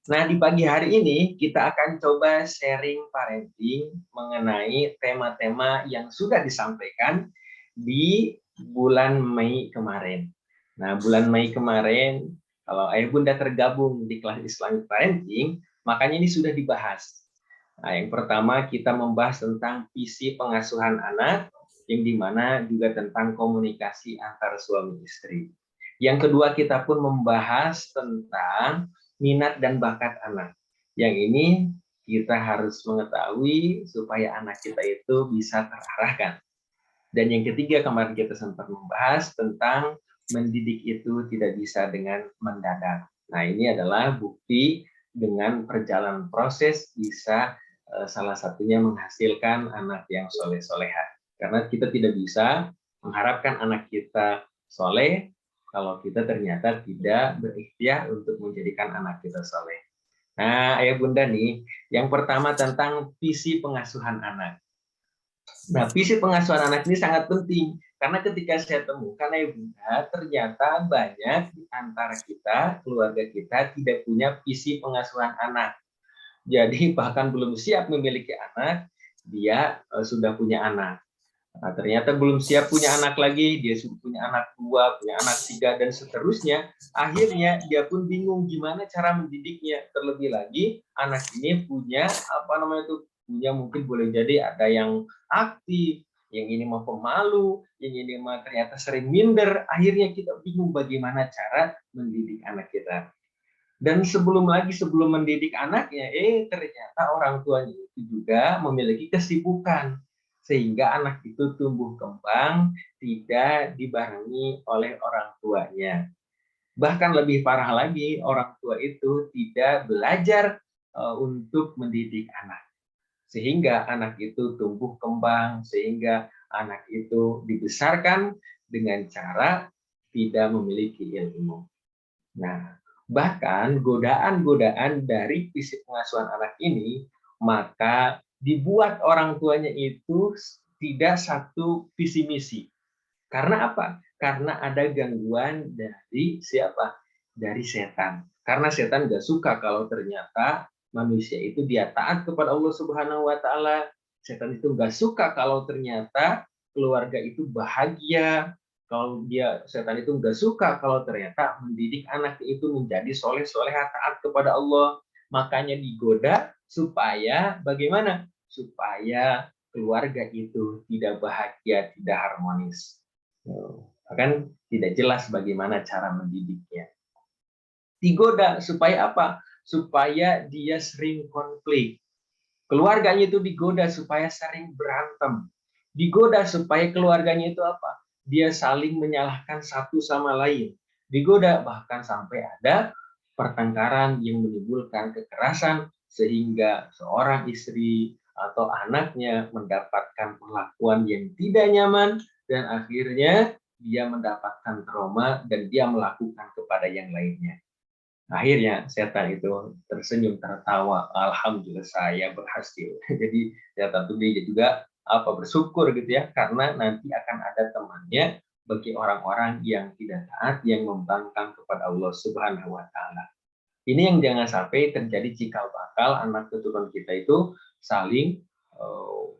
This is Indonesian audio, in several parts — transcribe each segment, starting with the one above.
Nah, di pagi hari ini kita akan coba sharing parenting mengenai tema-tema yang sudah disampaikan di bulan Mei kemarin. Nah, bulan Mei kemarin, kalau Ayah Bunda tergabung di kelas Islamic Parenting, makanya ini sudah dibahas. Nah, yang pertama kita membahas tentang visi pengasuhan anak, yang dimana juga tentang komunikasi antar suami istri. Yang kedua kita pun membahas tentang minat dan bakat anak. Yang ini kita harus mengetahui supaya anak kita itu bisa terarahkan. Dan yang ketiga kemarin kita sempat membahas tentang mendidik itu tidak bisa dengan mendadak. Nah, ini adalah bukti dengan perjalanan proses bisa salah satunya menghasilkan anak yang soleh-soleha. Karena kita tidak bisa mengharapkan anak kita soleh kalau kita ternyata tidak berikhtiar untuk menjadikan anak kita soleh. Nah, Ayah Bunda nih, yang pertama tentang visi pengasuhan anak. Nah, visi pengasuhan anak ini sangat penting karena ketika saya temukan Ayah Bunda, ternyata banyak di antara kita, keluarga kita tidak punya visi pengasuhan anak. Jadi bahkan belum siap memiliki anak, dia sudah punya anak. Nah, ternyata belum siap punya anak lagi, dia sudah punya anak 2, punya anak 3, dan seterusnya. Akhirnya dia pun bingung gimana cara mendidiknya. Terlebih lagi anak ini punya punya mungkin boleh jadi ada yang aktif, yang ini mau pemalu, yang ini mah ternyata sering minder. Akhirnya kita bingung bagaimana cara mendidik anak kita. Dan sebelum mendidik anaknya, ternyata orang tuanya itu juga memiliki kesibukan. Sehingga anak itu tumbuh kembang tidak dibarengi oleh orang tuanya. Bahkan lebih parah lagi, orang tua itu tidak belajar untuk mendidik anak. Sehingga anak itu tumbuh kembang, sehingga anak itu dibesarkan dengan cara tidak memiliki ilmu. Nah, bahkan godaan-godaan dari visi pengasuhan anak ini, maka dibuat orang tuanya itu tidak satu visi misi. Karena apa? Karena ada gangguan dari siapa? Dari setan. Karena setan nggak suka kalau ternyata manusia itu dia taat kepada Allah Subhanahu wa Ta'ala. Setan itu nggak suka kalau ternyata keluarga itu bahagia. Kalau setan itu nggak suka kalau ternyata mendidik anak itu menjadi soleh-soleha taat kepada Allah. Makanya digoda supaya bagaimana? Supaya keluarga itu tidak bahagia, tidak harmonis. Bahkan tidak jelas bagaimana cara mendidiknya. Digoda supaya apa? Supaya dia sering konflik. Keluarganya itu digoda supaya sering berantem. Digoda supaya keluarganya itu apa? Dia saling menyalahkan satu sama lain. Digoda bahkan sampai ada pertengkaran yang menimbulkan kekerasan sehingga seorang istri atau anaknya mendapatkan perlakuan yang tidak nyaman dan akhirnya dia mendapatkan trauma dan dia melakukan kepada yang lainnya. Akhirnya setan itu tersenyum tertawa, alhamdulillah saya berhasil. Jadi setan itu dia juga bersyukur gitu ya, karena nanti akan ada temannya bagi orang-orang yang tidak taat, yang membangkang kepada Allah Subhanahu wa Ta'ala. Ini yang jangan sampai terjadi cikal bakal anak keturunan kita itu saling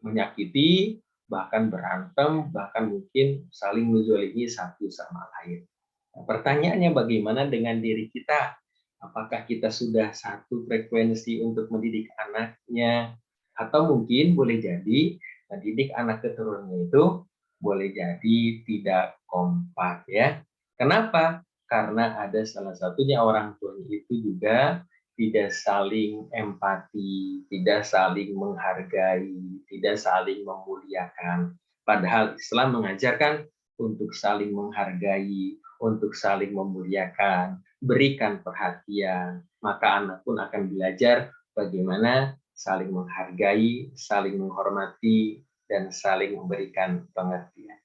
menyakiti, bahkan berantem, bahkan mungkin saling menzalimi satu sama lain. Nah, pertanyaannya bagaimana dengan diri kita? Apakah kita sudah satu frekuensi untuk mendidik anaknya? Atau mungkin boleh jadi mendidik anak keturunannya itu boleh jadi tidak kompak ya. Kenapa? Karena ada salah satunya orang tuanya itu juga tidak saling empati, tidak saling menghargai, tidak saling memuliakan. Padahal Islam mengajarkan untuk saling menghargai, untuk saling memuliakan, berikan perhatian, maka anak pun akan belajar bagaimana saling menghargai, saling menghormati, dan saling memberikan pengertian.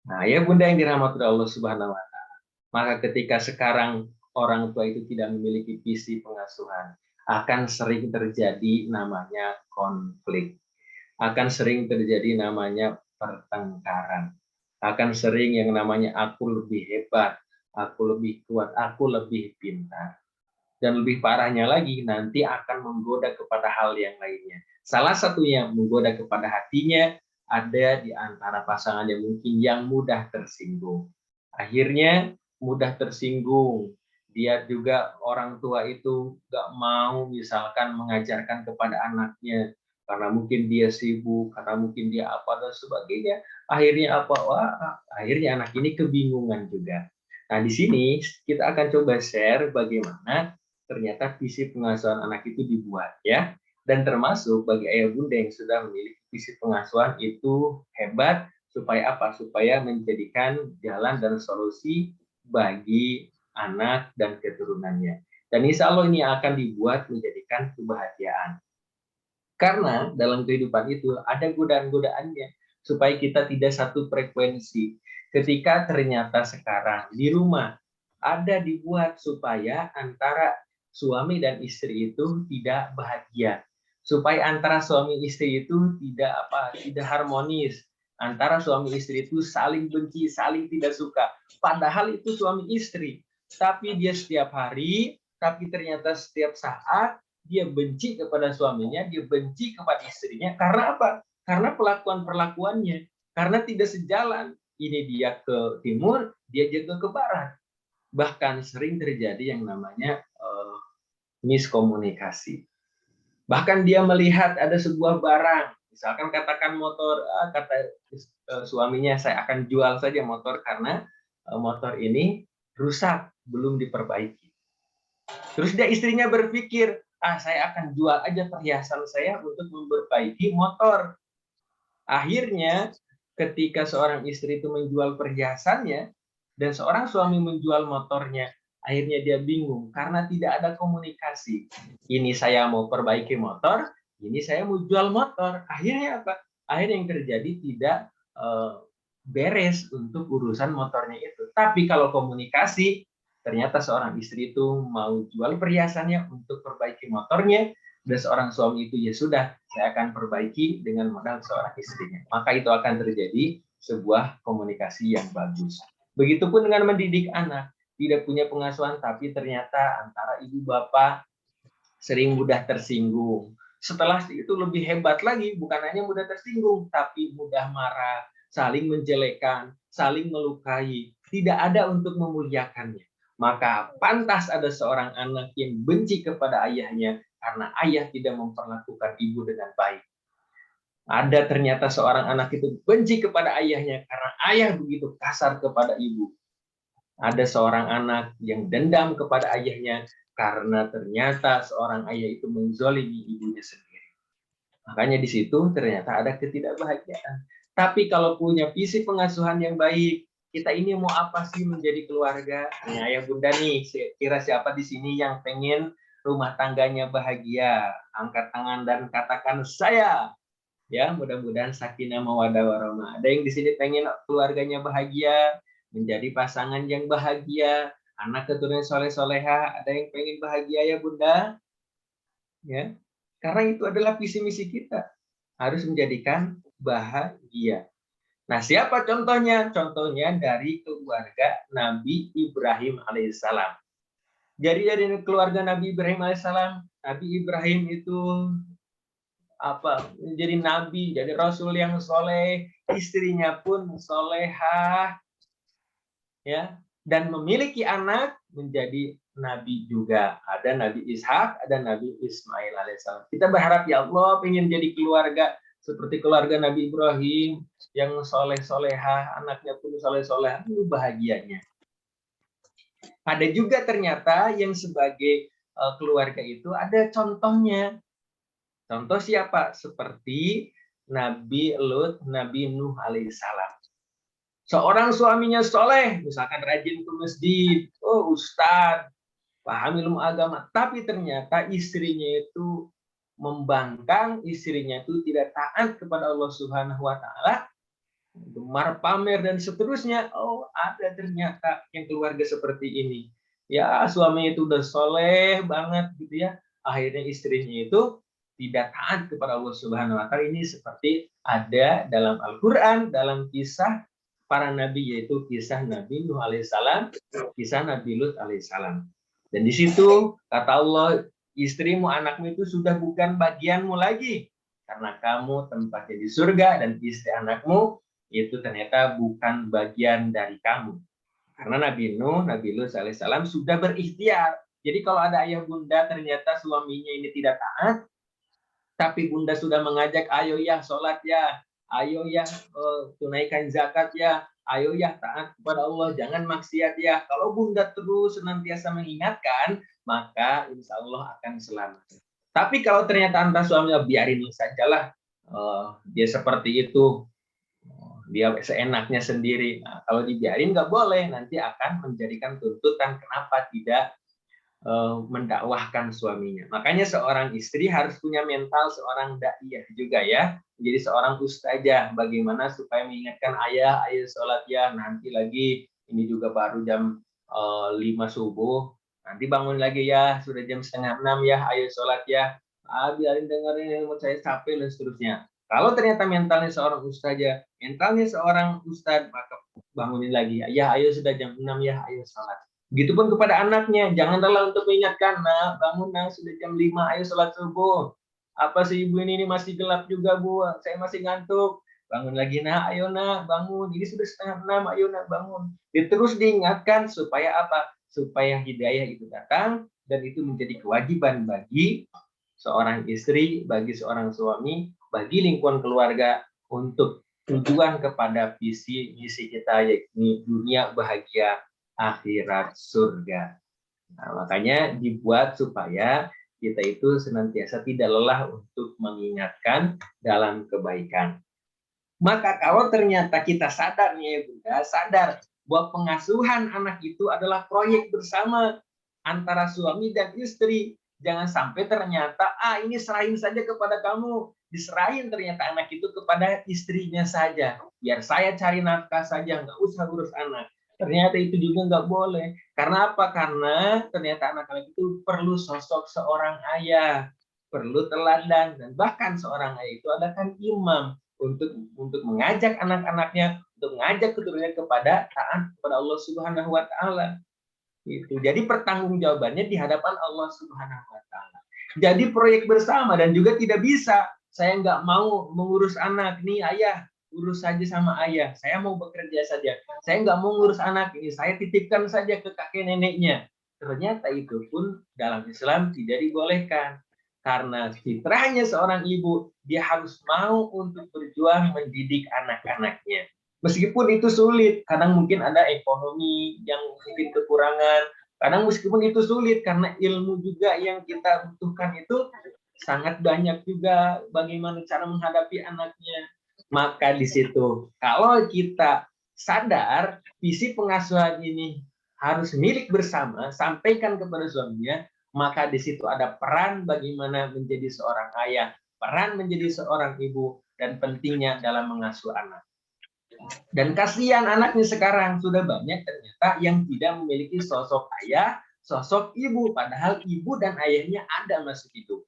Nah, ya Bunda yang dirahmati Allah Subhanahu wa Ta'ala, maka ketika sekarang orang tua itu tidak memiliki visi pengasuhan, akan sering terjadi namanya konflik, akan sering terjadi namanya pertengkaran, akan sering yang namanya aku lebih hebat, aku lebih kuat, aku lebih pintar. Dan lebih parahnya lagi, nanti akan menggoda kepada hal yang lainnya. Salah satunya menggoda kepada hatinya, ada di antara pasangan yang mungkin yang mudah tersinggung. Akhirnya mudah tersinggung. Dia juga orang tua itu gak mau misalkan mengajarkan kepada anaknya, karena mungkin dia sibuk, karena mungkin dia apa dan sebagainya. Akhirnya apa? Wah, akhirnya anak ini kebingungan juga. Nah, di sini kita akan coba share bagaimana ternyata visi pengasuhan anak itu dibuat ya. Dan termasuk bagi ayah bunda yang sudah memiliki visi pengasuhan itu hebat, supaya apa? Supaya menjadikan jalan dan solusi bagi anak dan keturunannya. Dan insya Allah ini akan dibuat menjadikan kebahagiaan. Karena dalam kehidupan itu ada godaan-godaannya, supaya kita tidak satu frekuensi. Ketika ternyata sekarang di rumah ada dibuat supaya antara suami dan istri itu tidak bahagia, supaya antara suami istri itu tidak harmonis, antara suami istri itu saling benci, saling tidak suka, padahal itu suami istri, tapi dia setiap hari, tapi ternyata setiap saat dia benci kepada suaminya, dia benci kepada istrinya, karena apa? Karena perlakuan-perlakuannya, karena tidak sejalan. Ini dia ke timur, dia juga ke barat. Bahkan sering terjadi yang namanya miskomunikasi. Bahkan dia melihat ada sebuah barang, misalkan katakan motor, kata suaminya, saya akan jual saja motor karena motor ini rusak, belum diperbaiki. Terus dia istrinya berpikir, saya akan jual aja perhiasan saya untuk memperbaiki motor. Akhirnya ketika seorang istri itu menjual perhiasannya dan seorang suami menjual motornya, akhirnya dia bingung karena tidak ada komunikasi. Ini saya mau perbaiki motor, ini saya mau jual motor. Akhirnya apa? Akhirnya yang terjadi tidak beres untuk urusan motornya itu. Tapi kalau komunikasi, ternyata seorang istri itu mau jual perhiasannya untuk perbaiki motornya, dan seorang suami itu ya sudah, saya akan perbaiki dengan modal seorang istrinya. Maka itu akan terjadi sebuah komunikasi yang bagus. Begitupun dengan mendidik anak, tidak punya pengasuhan tapi ternyata antara ibu bapak sering mudah tersinggung. Setelah itu lebih hebat lagi, bukan hanya mudah tersinggung, tapi mudah marah, saling menjelekkan, saling melukai, tidak ada untuk memuliakannya. Maka pantas ada seorang anak yang benci kepada ayahnya karena ayah tidak memperlakukan ibu dengan baik. Ada ternyata seorang anak itu benci kepada ayahnya karena ayah begitu kasar kepada ibu. Ada seorang anak yang dendam kepada ayahnya karena ternyata seorang ayah itu menzolimi ibunya sendiri. Makanya di situ ternyata ada ketidakbahagiaan. Tapi kalau punya visi pengasuhan yang baik, kita ini mau apa sih menjadi keluarga? Nah, ayah bunda nih, kira siapa di sini yang pengen rumah tangganya bahagia? Angkat tangan dan katakan saya. Ya, mudah-mudahan sakinah mawaddah warahmah. Ada yang di sini pengen keluarganya bahagia, menjadi pasangan yang bahagia, anak keturunan soleh-soleha. Ada yang pengen bahagia ya bunda? Ya, karena itu adalah visi misi kita, harus menjadikan bahagia. Nah, siapa contohnya? Contohnya dari keluarga Nabi Ibrahim alaihissalam. Jadi dari keluarga Nabi Ibrahim alaihissalam, Nabi Ibrahim itu menjadi nabi, jadi rasul yang soleh, istrinya pun solehah, ya, dan memiliki anak menjadi nabi juga. Ada Nabi Ishak, ada Nabi Ismail alaihissalam. Kita berharap ya Allah ingin jadi keluarga seperti keluarga Nabi Ibrahim yang soleh-solehah, anaknya pun soleh-solehah, itu bahagianya. Ada juga ternyata yang sebagai keluarga itu ada contohnya. Contoh siapa? Seperti Nabi Lut, Nabi Nuh alaihissalam. Seorang suaminya soleh, misalkan rajin ke masjid, ustadz, paham ilmu agama, tapi ternyata istrinya itu membangkang, istrinya itu tidak taat kepada Allah Subhanahu wa taala, gemar pamer dan seterusnya. Ada ternyata yang keluarga seperti ini. Ya, suaminya itu udah soleh banget gitu ya. Akhirnya istrinya itu tidak taat kepada Allah Subhanahu wa taala. Ini seperti ada dalam Al-Qur'an dalam kisah para nabi, yaitu kisah Nabi Nuh alaihissalam, kisah Nabi Lut alaihissalam. Dan di situ kata Allah, istrimu, anakmu itu sudah bukan bagianmu lagi, karena kamu tempatnya di surga, dan istri anakmu itu ternyata bukan bagian dari kamu. Karena Nabi Nuh, Nabi Lut alaihissalam sudah berikhtiar. Jadi kalau ada ayah bunda ternyata suaminya ini tidak taat, tapi bunda sudah mengajak, ayo ya sholat ya, ayo ya tunaikan zakat ya, ayo ya taat kepada Allah, jangan maksiat ya. Kalau bunda terus senantiasa mengingatkan, maka insya Allah akan selamat. Tapi kalau ternyata antara suaminya, biarin sajalah, dia seperti itu, dia seenaknya sendiri. Nah, kalau dibiarin nggak boleh, nanti akan menjadikan tuntutan kenapa tidak mendakwahkan suaminya. Makanya seorang istri harus punya mental seorang daiyah juga ya. Jadi seorang ustazah, bagaimana supaya mengingatkan ayah, ayo sholat ya, nanti lagi ini juga baru jam 5 subuh, nanti bangun lagi ya, sudah jam 5:30 ya, ayo sholat ya. Biarin dengerin, saya capek dan seterusnya. Kalau ternyata mentalnya seorang ustazah, mentalnya seorang ustadz, maka bangunin lagi, ya ayo sudah jam 6 ya, ayo sholat. Begitupun kepada anaknya, jangan lelah untuk mengingatkan, nak, bangun nak, sudah jam 5, ayo sholat subuh. Apa sih ibu ini masih gelap juga bu, saya masih ngantuk. Bangun lagi nak, ayo nak, bangun, ini sudah 5:30, ayo nak bangun. Terus diingatkan supaya apa? Supaya hidayah itu datang, dan itu menjadi kewajiban bagi seorang istri, bagi seorang suami, bagi lingkungan keluarga untuk tujuan kepada visi misi kita, yakni dunia bahagia, akhirat surga. Nah, makanya dibuat supaya kita itu senantiasa tidak lelah untuk mengingatkan dalam kebaikan. Maka kalau ternyata kita sadar nih ya Bunda, sadar bahwa pengasuhan anak itu adalah proyek bersama antara suami dan istri. Jangan sampai ternyata, ini serahin saja kepada kamu. Diserahin ternyata anak itu kepada istrinya saja. Biar saya cari nafkah saja, nggak usah urus anak. Ternyata itu juga nggak boleh. Karena apa? Karena ternyata anak-anak itu perlu sosok seorang ayah, perlu teladan, dan bahkan seorang ayah itu adalah imam untuk mengajak anak-anaknya, untuk mengajak keturunannya kepada taat kepada Allah Subhanahu wa taala. Itu. Jadi pertanggungjawabannya di hadapan Allah Subhanahu wa taala. Jadi proyek bersama, dan juga tidak bisa saya nggak mau mengurus anak nih, ayah urus saja sama ayah, saya mau bekerja saja, saya nggak mau ngurus anak ini, saya titipkan saja ke kakek neneknya. Ternyata itu pun dalam Islam tidak dibolehkan, karena fitrahnya seorang ibu, dia harus mau untuk berjuang mendidik anak-anaknya. Meskipun itu sulit, kadang mungkin ada ekonomi yang mungkin kekurangan, kadang meskipun itu sulit karena ilmu juga yang kita butuhkan itu sangat banyak juga, bagaimana cara menghadapi anaknya. Maka di situ kalau kita sadar visi pengasuhan ini harus milik bersama, sampaikan kepada suaminya, maka di situ ada peran bagaimana menjadi seorang ayah, peran menjadi seorang ibu, dan pentingnya dalam mengasuh anak. Dan kasihan anaknya sekarang, sudah banyak ternyata yang tidak memiliki sosok ayah, sosok ibu, padahal ibu dan ayahnya ada masuk hidup.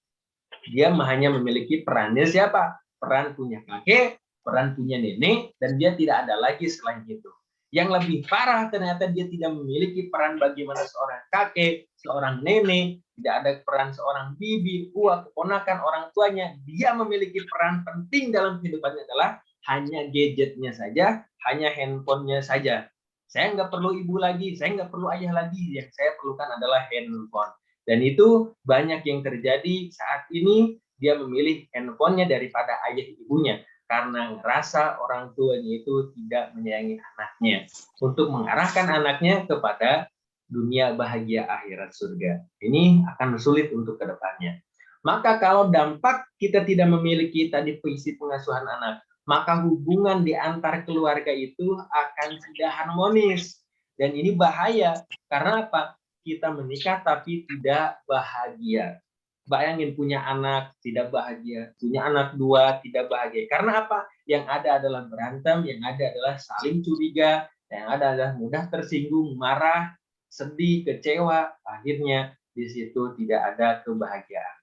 Dia hanya memiliki perannya siapa? Peran punya kakek, peran punya nenek, dan dia tidak ada lagi selain itu. Yang lebih parah ternyata dia tidak memiliki peran bagaimana seorang kakek, seorang nenek, tidak ada peran seorang bibi, uak, keponakan, orang tuanya. Dia memiliki peran penting dalam kehidupannya adalah hanya gadgetnya saja, hanya handphonenya saja. Saya nggak perlu ibu lagi, saya nggak perlu ayah lagi, yang saya perlukan adalah handphone. Dan itu banyak yang terjadi saat ini, dia memilih handphonenya daripada ayah ibunya, karena ngerasa orang tuanya itu tidak menyayangi anaknya, untuk mengarahkan anaknya kepada dunia bahagia akhirat surga. Ini akan sulit untuk kedepannya. Maka kalau dampak kita tidak memiliki tadi visi pengasuhan anak, maka hubungan di antar keluarga itu akan tidak harmonis. Dan ini bahaya, karena apa? Kita menikah tapi tidak bahagia. Bayangin punya anak tidak bahagia, punya anak 2 tidak bahagia. Karena apa? Yang ada adalah berantem, yang ada adalah saling curiga, yang ada adalah mudah tersinggung, marah, sedih, kecewa. Akhirnya di situ tidak ada kebahagiaan.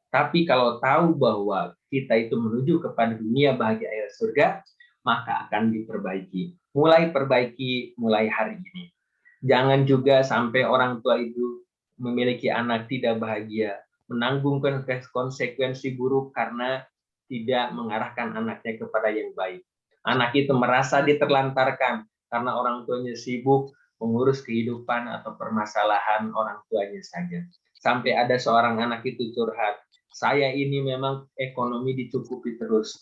Tapi kalau tahu bahwa kita itu menuju kepada dunia bahagia akhirat surga, maka akan diperbaiki. Mulai perbaiki mulai hari ini. Jangan juga sampai orang tua itu memiliki anak tidak bahagia, menanggung konsekuensi buruk karena tidak mengarahkan anaknya kepada yang baik. Anak itu merasa diterlantarkan karena orang tuanya sibuk mengurus kehidupan atau permasalahan orang tuanya saja. Sampai ada seorang anak itu curhat, saya ini memang ekonomi dicukupi terus,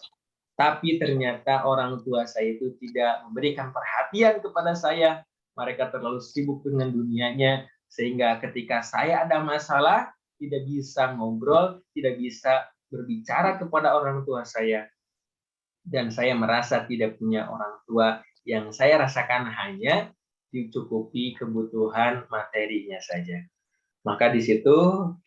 tapi ternyata orang tua saya itu tidak memberikan perhatian kepada saya. Mereka terlalu sibuk dengan dunianya, sehingga ketika saya ada masalah, tidak bisa ngobrol, tidak bisa berbicara kepada orang tua saya. Dan saya merasa tidak punya orang tua, yang saya rasakan hanya dicukupi kebutuhan materinya saja. Maka di situ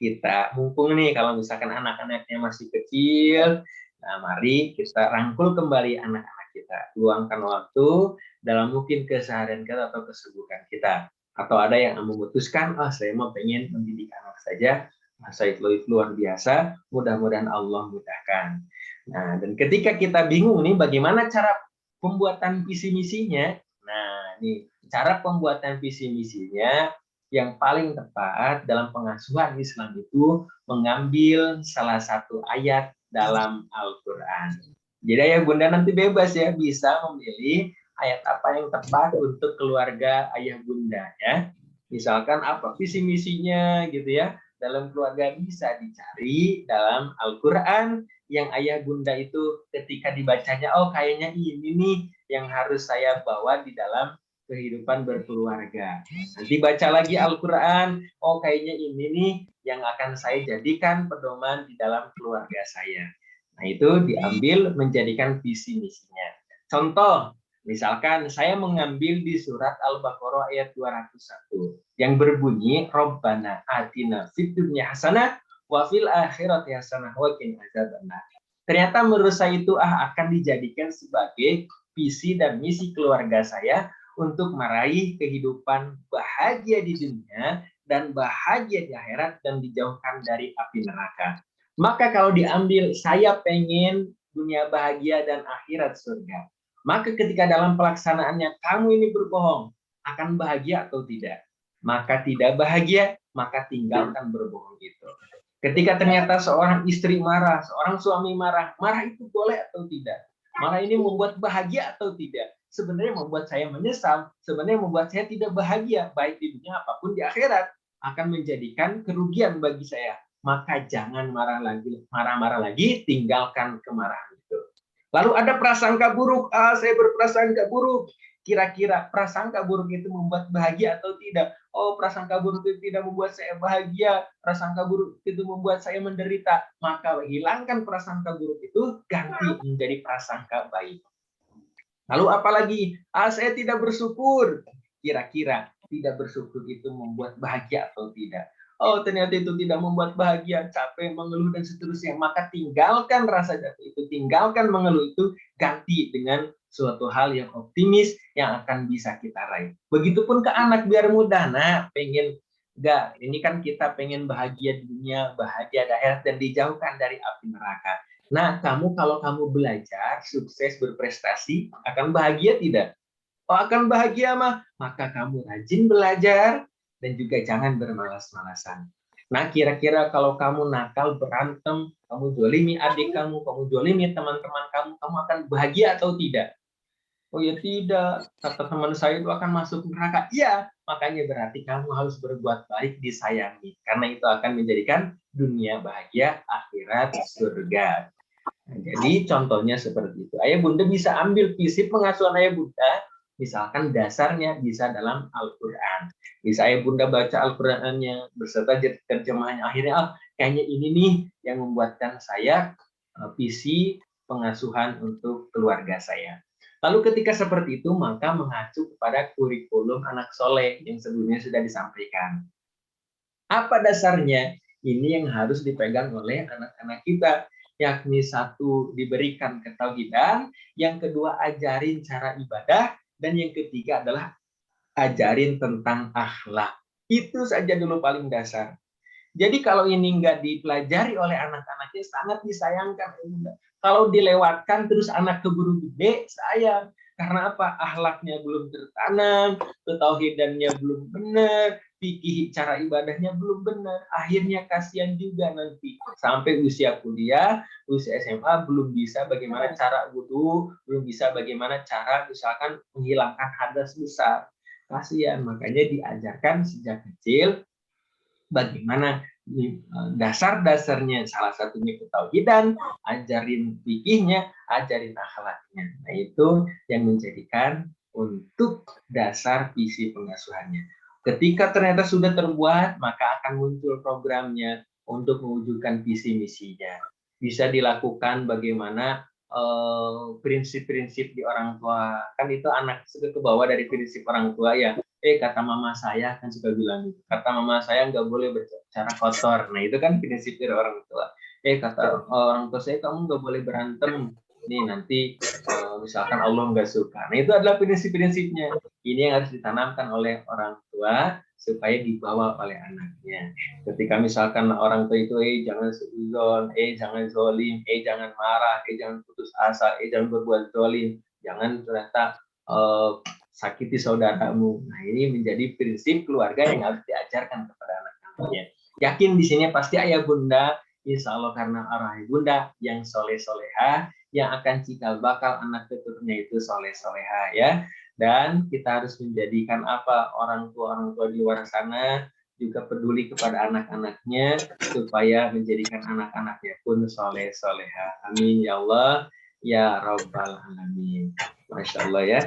kita mumpung nih kalau misalkan anak-anaknya masih kecil, nah mari kita rangkul kembali anak-anak kita, luangkan waktu dalam mungkin keseharian kita atau kesibukan kita. Atau ada yang memutuskan, saya mau pengen mendidik anak saja, masa itu luar biasa, mudah-mudahan Allah mudahkan. Nah, dan ketika kita bingung nih bagaimana cara pembuatan visi misinya, nah nih cara pembuatan visi misinya yang paling tepat dalam pengasuhan Islam itu mengambil salah satu ayat dalam Al-Quran. Jadi ayah bunda nanti bebas ya, bisa memilih ayat apa yang tepat untuk keluarga ayah bunda ya. Misalkan apa visi misinya gitu ya, dalam keluarga bisa dicari dalam Al-Quran yang ayah bunda itu ketika dibacanya, oh kayaknya ini nih yang harus saya bawa di dalam kehidupan berkeluarga. Nanti baca lagi Al-Quran, oh kayaknya ini nih yang akan saya jadikan pedoman di dalam keluarga saya. Nah itu diambil menjadikan visi misinya. Contoh, misalkan saya mengambil di surat Al-Baqarah ayat 201 yang berbunyi Rabbana atina fid dunya hasanah wa fil akhirati hasanah wa qina adzabannar. Ternyata menurut saya itu akan dijadikan sebagai visi dan misi keluarga saya untuk meraih kehidupan bahagia di dunia dan bahagia di akhirat dan dijauhkan dari api neraka. Maka kalau diambil saya pengen dunia bahagia dan akhirat surga, maka ketika dalam pelaksanaannya kamu ini berbohong, akan bahagia atau tidak? Maka tidak bahagia, maka tinggalkan berbohong itu. Ketika ternyata seorang istri marah, seorang suami marah, marah itu boleh atau tidak? Marah ini membuat bahagia atau tidak? Sebenarnya membuat saya menyesal, sebenarnya membuat saya tidak bahagia, baik di dunia apapun di akhirat, akan menjadikan kerugian bagi saya. Maka jangan marah-marah lagi, tinggalkan kemarahan itu. Lalu ada prasangka buruk, saya berprasangka buruk. Kira-kira prasangka buruk itu membuat bahagia atau tidak? Oh, prasangka buruk itu tidak membuat saya bahagia, prasangka buruk itu membuat saya menderita. Maka hilangkan prasangka buruk itu, ganti menjadi prasangka baik. Lalu apalagi, saya tidak bersyukur. Kira-kira tidak bersyukur itu membuat bahagia atau tidak? Oh, ternyata itu tidak membuat bahagia, capek, mengeluh, dan seterusnya. Maka tinggalkan rasa jatuh itu, tinggalkan mengeluh itu, ganti dengan suatu hal yang optimis yang akan bisa kita raih. Begitupun ke anak biar mudah. Nah, pengen enggak, ini kan kita pengen bahagia di dunia, bahagia di akhirat, dan dijauhkan dari api neraka. Nah, kalau kamu belajar, sukses, berprestasi, akan bahagia tidak? Oh, akan bahagia mah. Maka kamu rajin belajar dan juga jangan bermalas-malasan. Nah, kira-kira kalau kamu nakal, berantem, kamu jolimi adik kamu jolimi teman-teman kamu akan bahagia atau tidak? Oh ya tidak, kata teman saya itu akan masuk neraka. Iya, makanya berarti kamu harus berbuat baik, disayangi. Karena itu akan menjadikan dunia bahagia, akhirat surga. Nah, jadi contohnya seperti itu. Ayah bunda bisa ambil visi pengasuhan ayah bunda, misalkan dasarnya bisa dalam Al-Quran. Bisa ayah bunda baca Al-Qurannya beserta terjemahannya. Akhirnya, kayaknya ini nih yang membuatkan saya visi pengasuhan untuk keluarga saya. Lalu ketika seperti itu, maka mengacu kepada kurikulum anak soleh yang sebelumnya sudah disampaikan. Apa dasarnya? Ini yang harus dipegang oleh anak-anak kita, yakni satu, diberikan ketauhidan, yang kedua ajarin cara ibadah, dan yang ketiga adalah ajarin tentang akhlak. Itu saja dulu paling dasar. Jadi kalau ini nggak dipelajari oleh anak-anaknya, sangat disayangkan. Kalau dilewatkan terus anak keburu gede, sayang. Karena apa? Akhlaknya belum tertanam, ketauhidannya belum benar, fikih cara ibadahnya belum benar. Akhirnya kasihan juga nanti. Sampai usia kuliah, usia SMA belum bisa bagaimana cara wudhu, belum bisa bagaimana cara misalkan menghilangkan hadas besar. Kasihan, makanya diajarkan sejak kecil bagaimana dasar-dasarnya, salah satunya ketauhidan, ajarin fikihnya, ajarin akhlaknya. Nah, itu yang menjadikan untuk dasar visi pengasuhannya. Ketika ternyata sudah terbuat, maka akan muncul programnya untuk mewujudkan visi misinya. Bisa dilakukan bagaimana prinsip-prinsip di orang tua. Kan itu anak sudah kebawa dari prinsip orang tua ya. Kata mama saya kan suka bilang gitu. Kata mama saya nggak boleh berbicara kotor. Nah itu kan prinsip dari orang tua. Kata orang tua saya kamu nggak boleh berantem. Nih nanti misalkan Allah nggak suka. Nah itu adalah prinsip-prinsipnya. Ini yang harus ditanamkan oleh orang tua supaya dibawa oleh anaknya. Ketika misalkan orang tua itu, jangan suzon, jangan zolim, jangan marah, jangan putus asa, jangan berbuat zolim, jangan ternyata sakiti saudaramu. Nah, ini menjadi prinsip keluarga yang harus diajarkan kepada anak-anaknya. Yakin di sini pasti ayah bunda, insya Allah karena arah bunda yang soleh-soleha, yang akan cikal bakal anak keturunnya itu soleh-soleha ya. Dan kita harus menjadikan apa orang tua di luar sana juga peduli kepada anak-anaknya supaya menjadikan anak-anaknya pun soleh-soleha. Amin ya Allah ya Rabbal Alamin. Masya Allah ya.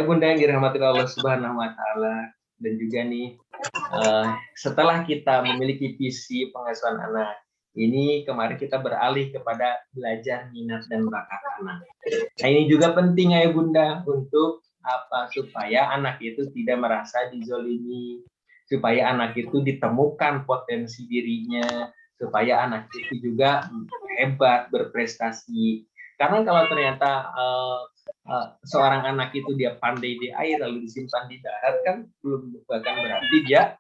Bunda yang dirahmati Allah Subhanahu wa taala, dan juga nih setelah kita memiliki visi pengasuhan anak, ini kemarin kita beralih kepada belajar minat dan bakat anak. Nah, ini juga penting ya Bunda untuk apa supaya anak itu tidak merasa dizolimi, supaya anak itu ditemukan potensi dirinya, supaya anak itu juga hebat berprestasi. Karena kalau ternyata seorang anak itu dia pandai di air lalu disimpan di darat kan belum bahkan berarti dia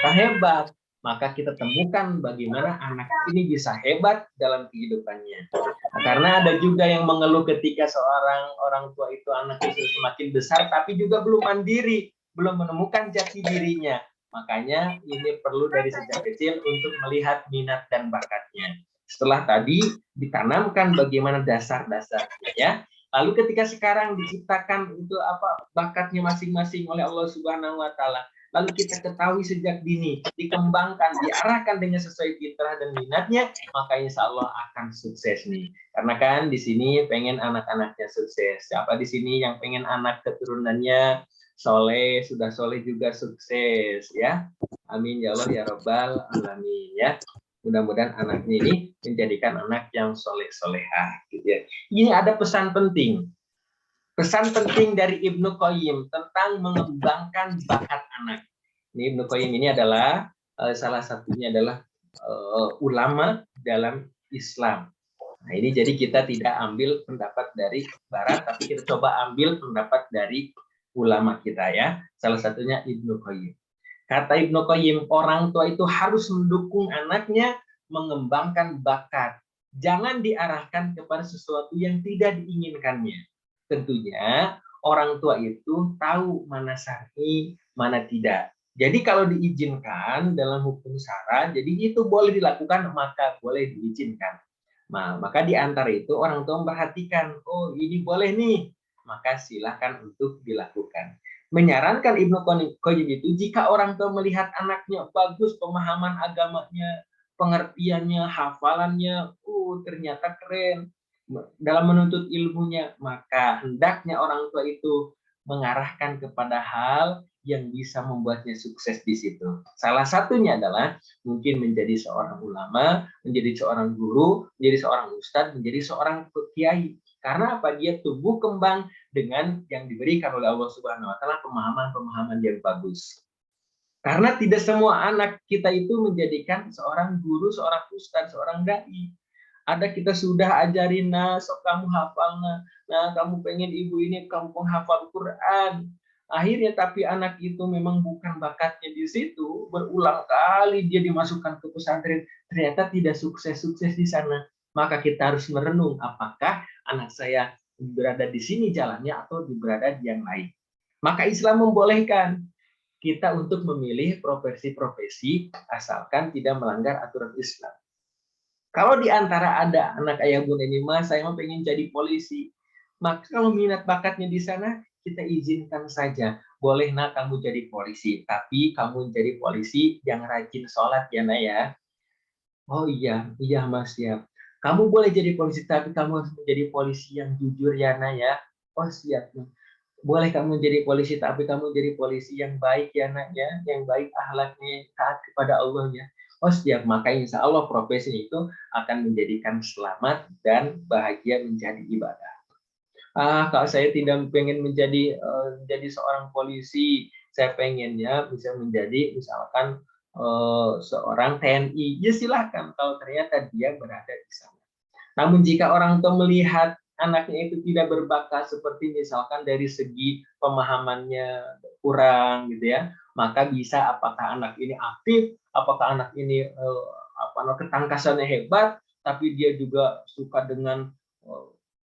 akan hebat. Maka kita temukan bagaimana anak ini bisa hebat dalam kehidupannya. Nah, karena ada juga yang mengeluh ketika seorang orang tua itu anak itu semakin besar tapi juga belum mandiri, belum menemukan jati dirinya. Makanya ini perlu dari sejak kecil untuk melihat minat dan bakatnya. Setelah tadi ditanamkan bagaimana dasar-dasarnya ya. Lalu ketika sekarang diciptakan itu apa bakatnya masing-masing oleh Allah Subhanahu wa taala. Lalu kita ketahui sejak dini, dikembangkan, diarahkan dengan sesuai fitrah dan minatnya, maka insya Allah akan sukses nih. Karena kan di sini pengen anak-anaknya sukses. Siapa di sini yang pengen anak keturunannya soleh, sudah soleh juga sukses ya. Amin ya Allah ya Rabbal Alamin ya. Mudah-mudahan anaknya ini menjadikan anak yang soleh-solehah gitu ya. Ini ada pesan penting. Pesan penting dari Ibnu Qayyim tentang mengembangkan bakat anak. Ini Ibnu Qayyim ini adalah salah satunya adalah ulama dalam Islam. Nah, ini jadi kita tidak ambil pendapat dari barat, tapi kita coba ambil pendapat dari ulama kita ya. Salah satunya Ibnu Qayyim. Kata Ibnu Qayyim, orang tua itu harus mendukung anaknya mengembangkan bakat. Jangan diarahkan kepada sesuatu yang tidak diinginkannya. Tentunya orang tua itu tahu mana syar'i, mana tidak. Jadi kalau diizinkan dalam hukum syara, jadi itu boleh dilakukan, maka boleh diizinkan. Nah, maka di antara itu orang tua memperhatikan, oh ini boleh nih, maka silakan untuk dilakukan. Menyarankan Ibnu Qayyim itu, jika orang tua melihat anaknya bagus pemahaman agamanya, pengertiannya, hafalannya, ternyata keren, dalam menuntut ilmunya, maka hendaknya orang tua itu mengarahkan kepada hal yang bisa membuatnya sukses di situ. Salah satunya adalah mungkin menjadi seorang ulama, menjadi seorang guru, menjadi seorang ustadz, menjadi seorang kiai. Karena apa? Dia tumbuh kembang dengan yang diberikan oleh Allah Subhanahu wa taala pemahaman-pemahaman yang bagus. Karena tidak semua anak kita itu menjadikan seorang guru, seorang ustadz, seorang dai. Ada kita sudah ajarin, nah, sok kamu hafal, nah kamu pengen ibu ini kamu penghafal Quran. Akhirnya tapi anak itu memang bukan bakatnya di situ, berulang kali dia dimasukkan ke pesantren, ternyata tidak sukses-sukses di sana. maka kita harus merenung apakah anak saya berada di sini jalannya atau berada di yang lain. Maka Islam membolehkan kita untuk memilih profesi-profesi asalkan tidak melanggar aturan Islam. Kalau di antara ada anak ayah bunda ini, mas saya mau pengen jadi polisi, maka kalau minat bakatnya di sana, kita izinkan saja. Boleh nak kamu jadi polisi, tapi kamu jadi polisi yang rajin sholat ya nak ya. Oh iya, iya mas siap. Kamu boleh jadi polisi, tapi kamu harus menjadi polisi yang jujur ya nak ya. Oh siap. Boleh kamu jadi polisi, tapi kamu jadi polisi yang baik ya nak ya, yang baik akhlaknya, taat kepada Allah ya. Oh siap, maka insya Allah profesi itu akan menjadikan selamat dan bahagia menjadi ibadah. Kalau saya tidak pengen jadi seorang polisi, saya pengennya bisa menjadi misalkan seorang TNI, ya silahkan kalau ternyata dia berada di sana. Namun jika orang tua melihat anaknya itu tidak berbakat seperti misalkan dari segi pemahamannya kurang gitu ya, maka bisa apakah anak ini aktif, apakah anak ini ketangkasannya hebat, tapi dia juga suka dengan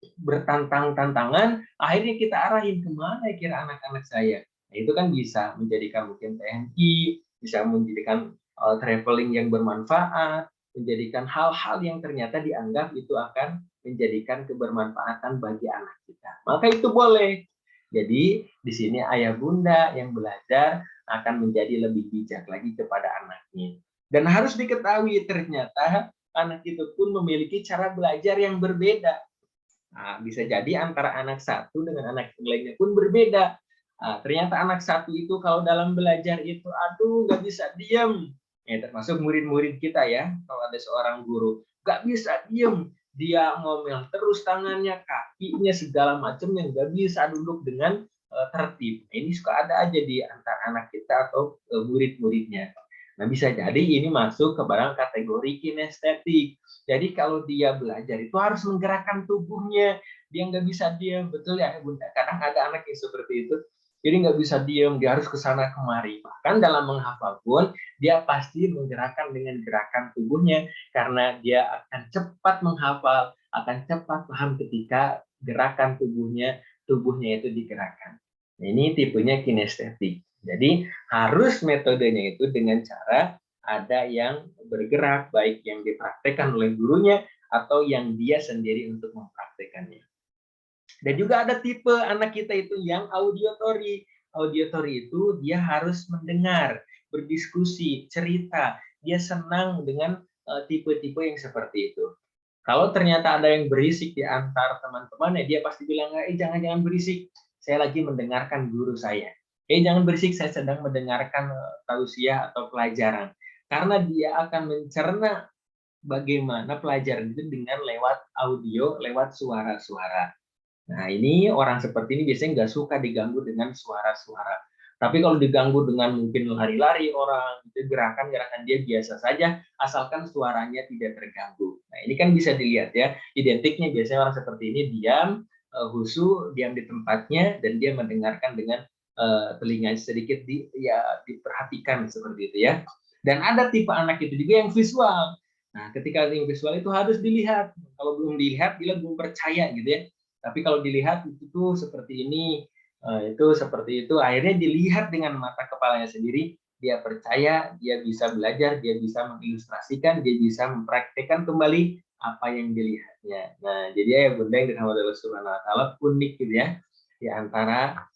bertantang-tantangan, akhirnya kita arahin kemana kira anak-anak saya. Nah, itu kan bisa menjadikan mungkin TNI, bisa menjadikan traveling yang bermanfaat, menjadikan hal-hal yang ternyata dianggap itu akan menjadikan kebermanfaatan bagi anak kita. Maka itu boleh. Jadi di sini ayah bunda yang belajar akan menjadi lebih bijak lagi kepada anaknya. Dan harus diketahui ternyata anak itu pun memiliki cara belajar yang berbeda. Nah, bisa jadi antara anak satu dengan anak yang lainnya pun berbeda. Nah, ternyata anak satu itu kalau dalam belajar itu, aduh nggak bisa diam. Ya, termasuk murid-murid kita ya, kalau ada seorang guru, nggak bisa diam. Dia ngomel terus tangannya, kakinya, segala macamnya, nggak bisa duduk dengan tertib. Nah, ini suka ada aja di antara anak kita atau murid-muridnya. Nah, bisa jadi ini masuk ke barang kategori kinestetik. Jadi kalau dia belajar itu harus menggerakkan tubuhnya. Dia nggak bisa diam. Betul ya, Bunda? Kadang ada anak yang seperti itu. Jadi nggak bisa diam, dia harus ke sana kemari. Bahkan dalam menghafal pun, dia pasti menggerakkan dengan gerakan tubuhnya. Karena dia akan cepat menghafal, akan cepat paham ketika gerakan tubuhnya itu digerakkan. Nah, ini tipenya kinestetik. Jadi harus metodenya itu dengan cara ada yang bergerak, baik yang dipraktekkan oleh gurunya atau yang dia sendiri untuk mempraktekannya. Dan juga ada tipe anak kita itu yang auditory. Auditory itu dia harus mendengar, berdiskusi, cerita. Dia senang dengan tipe-tipe yang seperti itu. Kalau ternyata ada yang berisik di antar teman-temannya, dia pasti bilang, jangan-jangan berisik. Saya lagi mendengarkan guru saya. Jangan berisik, saya sedang mendengarkan tausiah atau pelajaran. Karena dia akan mencerna bagaimana pelajaran itu dengan lewat audio, lewat suara-suara. Nah, ini orang seperti ini biasanya nggak suka diganggu dengan suara-suara. Tapi kalau diganggu dengan mungkin lari-lari orang, itu gerakan-gerakan dia biasa saja, asalkan suaranya tidak terganggu. Nah, ini kan bisa dilihat ya, identiknya biasanya orang seperti ini diam, husu, diam di tempatnya, dan dia mendengarkan dengan telinga sedikit diperhatikan seperti itu ya. Dan ada tipe anak itu juga yang visual. Nah, ketika yang visual itu harus dilihat. Kalau belum dilihat, dia belum percaya gitu ya. Tapi kalau dilihat itu tuh seperti ini, itu seperti itu, akhirnya dilihat dengan mata kepalanya sendiri, dia percaya, dia bisa belajar, dia bisa mengilustrasikan, dia bisa mempraktekkan kembali apa yang dilihatnya. Nah, jadi ya Bunda yang dirahmati Allah Subhanahu wa taala, unik gitu ya di antara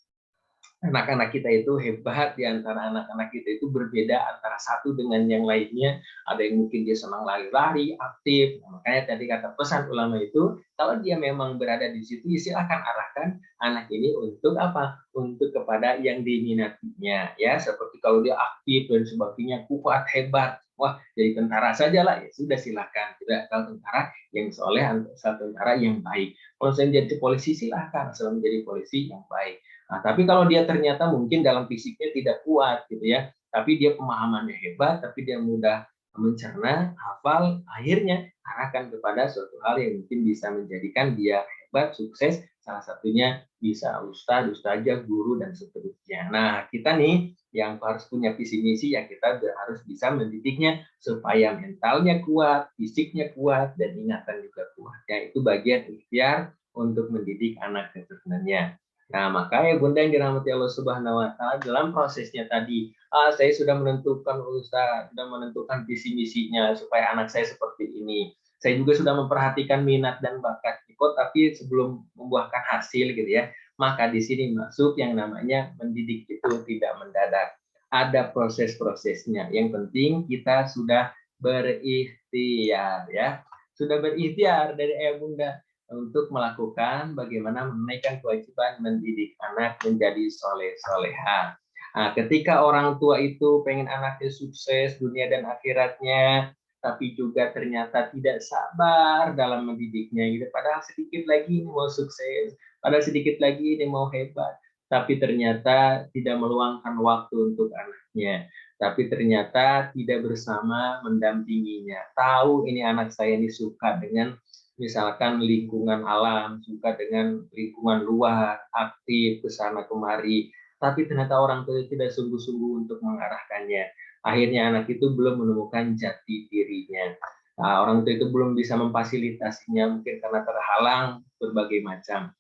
anak-anak kita itu hebat, di antara anak-anak kita itu berbeda antara satu dengan yang lainnya. Ada yang mungkin dia senang lari-lari, aktif. Nah, makanya tadi kata pesan ulama itu, kalau dia memang berada di situ, silakan arahkan anak ini untuk apa? Untuk kepada yang diminatinya. Ya, seperti kalau dia aktif dan sebagainya, kuat, hebat. Wah, jadi tentara saja lah. Ya sudah silakan. Tidak kalau tentara yang soleh, tentara yang baik. Kalau saya jadi polisi, silakan. Saya menjadi polisi yang baik. Nah, tapi kalau dia ternyata mungkin dalam fisiknya tidak kuat gitu ya, tapi dia pemahamannya hebat, tapi dia mudah mencerna, hafal, akhirnya arahkan kepada suatu hal yang mungkin bisa menjadikan dia hebat, sukses, salah satunya bisa ustadz, ustazah, guru, dan seterusnya. Nah, kita nih yang harus punya visi misi, ya kita harus bisa mendidiknya supaya mentalnya kuat, fisiknya kuat, dan ingatan juga kuat. Ya, itu bagian ikhtiar untuk mendidik anak sebenarnya. Nah, makanya Bunda yang dirahmati Allah Subhanahu wa taala, dalam prosesnya tadi, saya sudah menentukan Ustaz, sudah menentukan visi misinya supaya anak saya seperti ini. Saya juga sudah memperhatikan minat dan bakat Iko, tapi sebelum membuahkan hasil gitu ya. Maka di sini masuk yang namanya mendidik itu tidak mendadak. Ada proses-prosesnya. Yang penting kita sudah berikhtiar ya. Sudah berikhtiar dari ayah bunda untuk melakukan bagaimana menunaikan kewajiban mendidik anak menjadi soleh-soleha. Nah, ketika orang tua itu pengen anaknya sukses dunia dan akhiratnya, tapi juga ternyata tidak sabar dalam mendidiknya, gitu. Padahal sedikit lagi ini mau sukses, padahal sedikit lagi ini mau hebat, tapi ternyata tidak meluangkan waktu untuk anaknya, tapi ternyata tidak bersama mendampinginya. Tahu ini anak saya ini suka dengan misalkan lingkungan alam, suka dengan lingkungan luar, aktif ke sana kemari, tapi ternyata orang tua tidak sungguh-sungguh untuk mengarahkannya. Akhirnya anak itu belum menemukan jati dirinya. Nah, orang tua itu belum bisa memfasilitasinya, mungkin karena terhalang berbagai macam.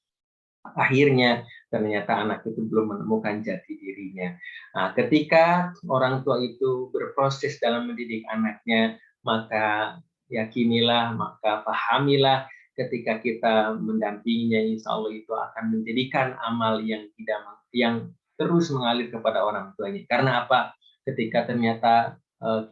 Akhirnya ternyata anak itu belum menemukan jati dirinya. Nah, ketika orang tua itu berproses dalam mendidik anaknya, maka yakinilah, maka pahamilah ketika kita mendampinginya, insya Allah itu akan menjadikan amal yang tidak yang terus mengalir kepada orang tuanya. Karena apa? Ketika ternyata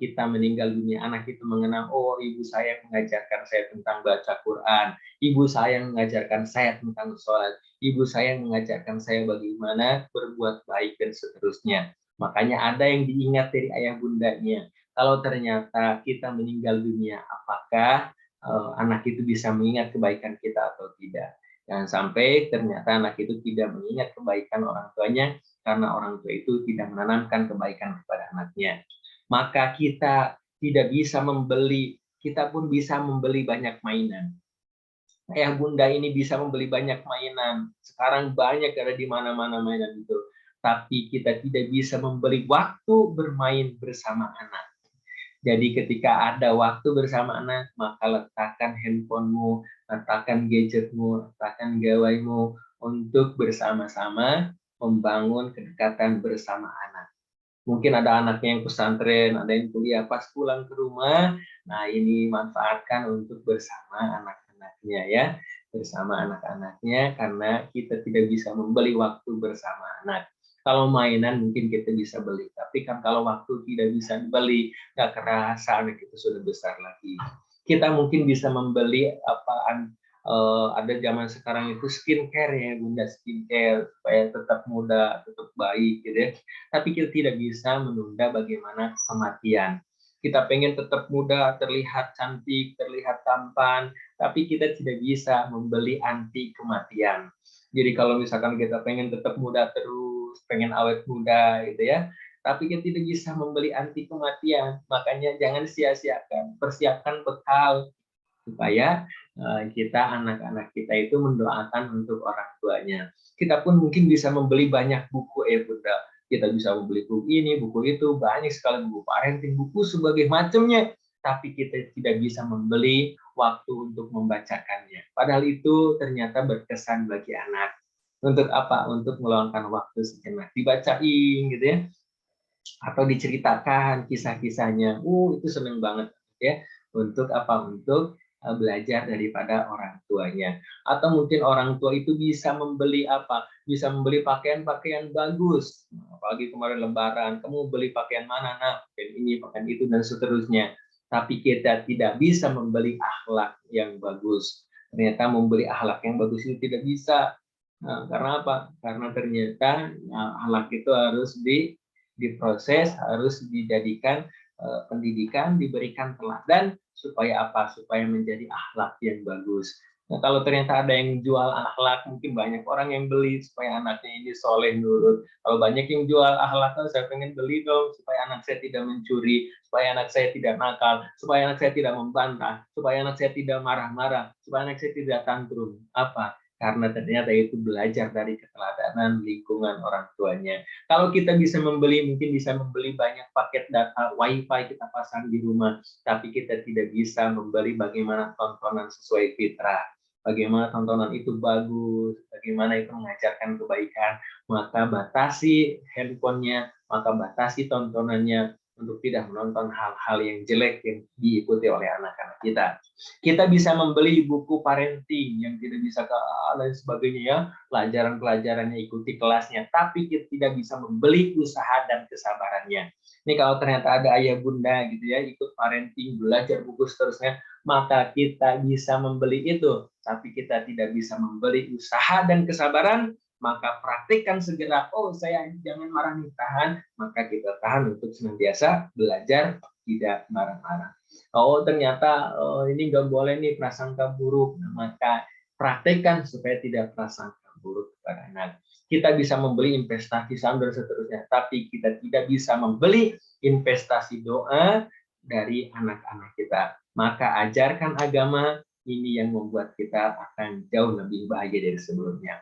kita meninggal dunia, anak itu mengenang, oh ibu saya mengajarkan saya tentang baca Quran, ibu saya mengajarkan saya tentang sholat, ibu saya mengajarkan saya bagaimana berbuat baik dan seterusnya. Makanya ada yang diingat dari ayah bundanya. Kalau ternyata kita meninggal dunia, apakah anak itu bisa mengingat kebaikan kita atau tidak? Jangan sampai ternyata anak itu tidak mengingat kebaikan orang tuanya karena orang tua itu tidak menanamkan kebaikan kepada anaknya. Maka kita tidak bisa membeli, kita pun bisa membeli banyak mainan. Ayah bunda ini bisa membeli banyak mainan. Sekarang banyak ada di mana-mana mainan itu. Tapi kita tidak bisa membeli waktu bermain bersama anak. Jadi ketika ada waktu bersama anak, maka letakkan handphonemu, letakkan gadgetmu, letakkan gawaimu untuk bersama-sama membangun kedekatan bersama anak. Mungkin ada anaknya yang pesantren, ada yang kuliah, pas pulang ke rumah, nah ini manfaatkan untuk bersama anak-anaknya ya, bersama anak-anaknya, karena kita tidak bisa membeli waktu bersama anak. Kalau mainan mungkin kita bisa beli, tapi kan kalau waktu tidak bisa dibeli, nggak kerasa anak itu sudah besar lagi. Kita mungkin bisa membeli apaan, ada zaman sekarang itu skincare ya bunda, skincare supaya tetap muda, tetap baik gitu ya. Tapi kita tidak bisa menunda bagaimana kematian. Kita pengen tetap muda, terlihat cantik, terlihat tampan, tapi kita tidak bisa membeli anti kematian. Jadi kalau misalkan kita pengen tetap muda terus, pengen awet muda gitu ya, tapi kita tidak bisa membeli anti kematian. Makanya jangan sia-siakan, persiapkan bekal supaya kita anak-anak kita itu mendoakan untuk orang tuanya. Kita pun mungkin bisa membeli banyak buku bunda. Kita bisa membeli buku ini, buku itu, banyak sekali buku parenting, buku sebagai macamnya. Tapi kita tidak bisa membeli waktu untuk membacakannya. Padahal itu ternyata berkesan bagi anak. Untuk apa? Untuk meluangkan waktu sejenak. Dibacain gitu ya. Atau diceritakan kisah-kisahnya. Itu seneng banget ya. Untuk apa? Untuk belajar daripada orang tuanya. Atau mungkin orang tua itu bisa membeli apa? Bisa membeli pakaian-pakaian bagus. Apalagi kemarin lebaran, kamu beli pakaian mana? Nah, pakaian ini, pakaian itu, dan seterusnya. Tapi kita tidak bisa membeli akhlak yang bagus. Ternyata membeli akhlak yang bagus itu tidak bisa. Nah, karena apa? Karena ternyata akhlak itu harus diproses, harus dijadikan pendidikan, diberikan teladan supaya apa? Supaya menjadi akhlak yang bagus. Nah, kalau ternyata ada yang jual akhlak, mungkin banyak orang yang beli supaya anaknya ini soleh nurut. Kalau banyak yang jual akhlak, oh, saya pengen beli dong supaya anak saya tidak mencuri, supaya anak saya tidak nakal, supaya anak saya tidak membantah, supaya anak saya tidak marah-marah, supaya anak saya tidak tantrum. Apa? Karena ternyata itu belajar dari keteladanan lingkungan orang tuanya. Kalau kita bisa membeli, mungkin bisa membeli banyak paket data WiFi kita pasang di rumah, tapi kita tidak bisa membeli bagaimana tontonan sesuai fitrah, bagaimana tontonan itu bagus, bagaimana itu mengajarkan kebaikan, maka batasi handphonenya, maka batasi tontonannya untuk tidak menonton hal-hal yang jelek yang diikuti oleh anak-anak kita. Kita bisa membeli buku parenting yang tidak bisa ke dan sebagainya ya, pelajaran-pelajarannya ikuti kelasnya, tapi kita tidak bisa membeli usaha dan kesabarannya. Ini kalau ternyata ada ayah bunda gitu ya, ikut parenting, belajar buku seterusnya, maka kita bisa membeli itu, tapi kita tidak bisa membeli usaha dan kesabaran, maka praktikkan segera. Oh, saya jangan marah nih, tahan, maka kita tahan untuk senantiasa belajar tidak marah-marah. Oh, ternyata ini nggak boleh nih prasangka buruk, maka praktikkan supaya tidak prasangka buruk kepada anak. Kita bisa membeli investasi saham dan seterusnya, tapi kita tidak bisa membeli investasi doa dari anak-anak kita. Maka ajarkan agama, ini yang membuat kita akan jauh lebih bahagia dari sebelumnya.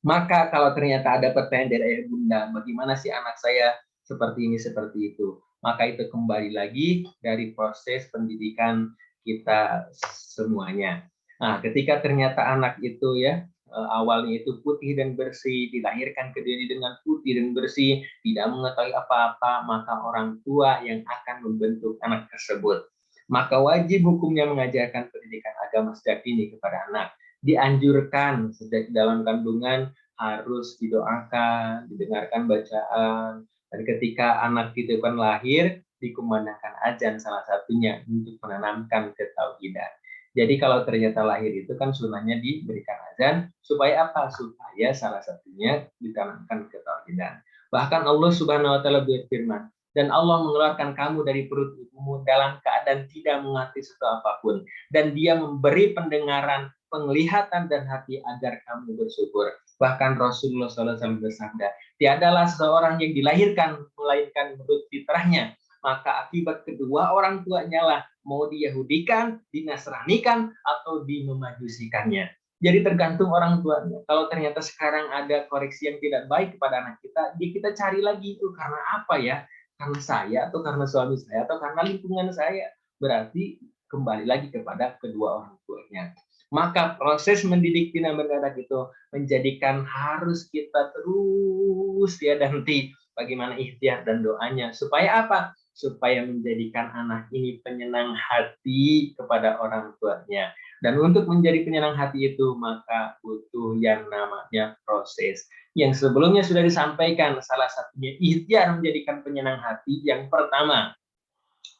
Maka kalau ternyata ada pertanyaan dari ayah bunda, bagaimana sih anak saya seperti ini, seperti itu, maka itu kembali lagi dari proses pendidikan kita semuanya. Nah, ketika ternyata anak itu ya awalnya itu putih dan bersih, dilahirkan ke dunia dengan putih dan bersih, tidak mengetahui apa-apa, maka orang tua yang akan membentuk anak tersebut. Maka wajib hukumnya mengajarkan pendidikan agama sejak dini kepada anak. Dianjurkan sejak dalam kandungan harus didoakan, didengarkan bacaan, dan ketika anak itu kan lahir, dikumandangkan azan salah satunya untuk menanamkan ketauhidan. Jadi kalau ternyata lahir itu kan sunnahnya diberikan azan, supaya apa? Supaya salah satunya ditanamkan ketauhidan. Bahkan Allah Subhanahu wa taala berfirman, dan Allah mengeluarkan kamu dari perut ibumu dalam keadaan tidak mengerti sesuatu apapun, dan dia memberi pendengaran, penglihatan dan hati agar kamu bersyukur. Bahkan Rasulullah SAW bersabda, tiadalah seseorang yang dilahirkan melainkan menurut fitrahnya, maka akibat kedua orang tuanya lah mau diyahudikan, dinasranikan, atau dimemajusikannya. Jadi tergantung orang tuanya. Kalau ternyata sekarang ada koreksi yang tidak baik kepada anak kita, kita cari lagi itu karena apa ya? Karena saya, atau karena suami saya, atau karena lingkungan saya. Berarti kembali lagi kepada kedua orang tuanya. Maka proses mendidik tidak mendadak itu menjadikan harus kita terus tiada henti bagaimana ikhtiar dan doanya. Supaya apa? Supaya menjadikan anak ini penyenang hati kepada orang tuanya. Dan untuk menjadi penyerang hati itu, maka butuh yang namanya proses. Yang sebelumnya sudah disampaikan, salah satunya ikhtiar menjadikan penyenang hati. Yang pertama,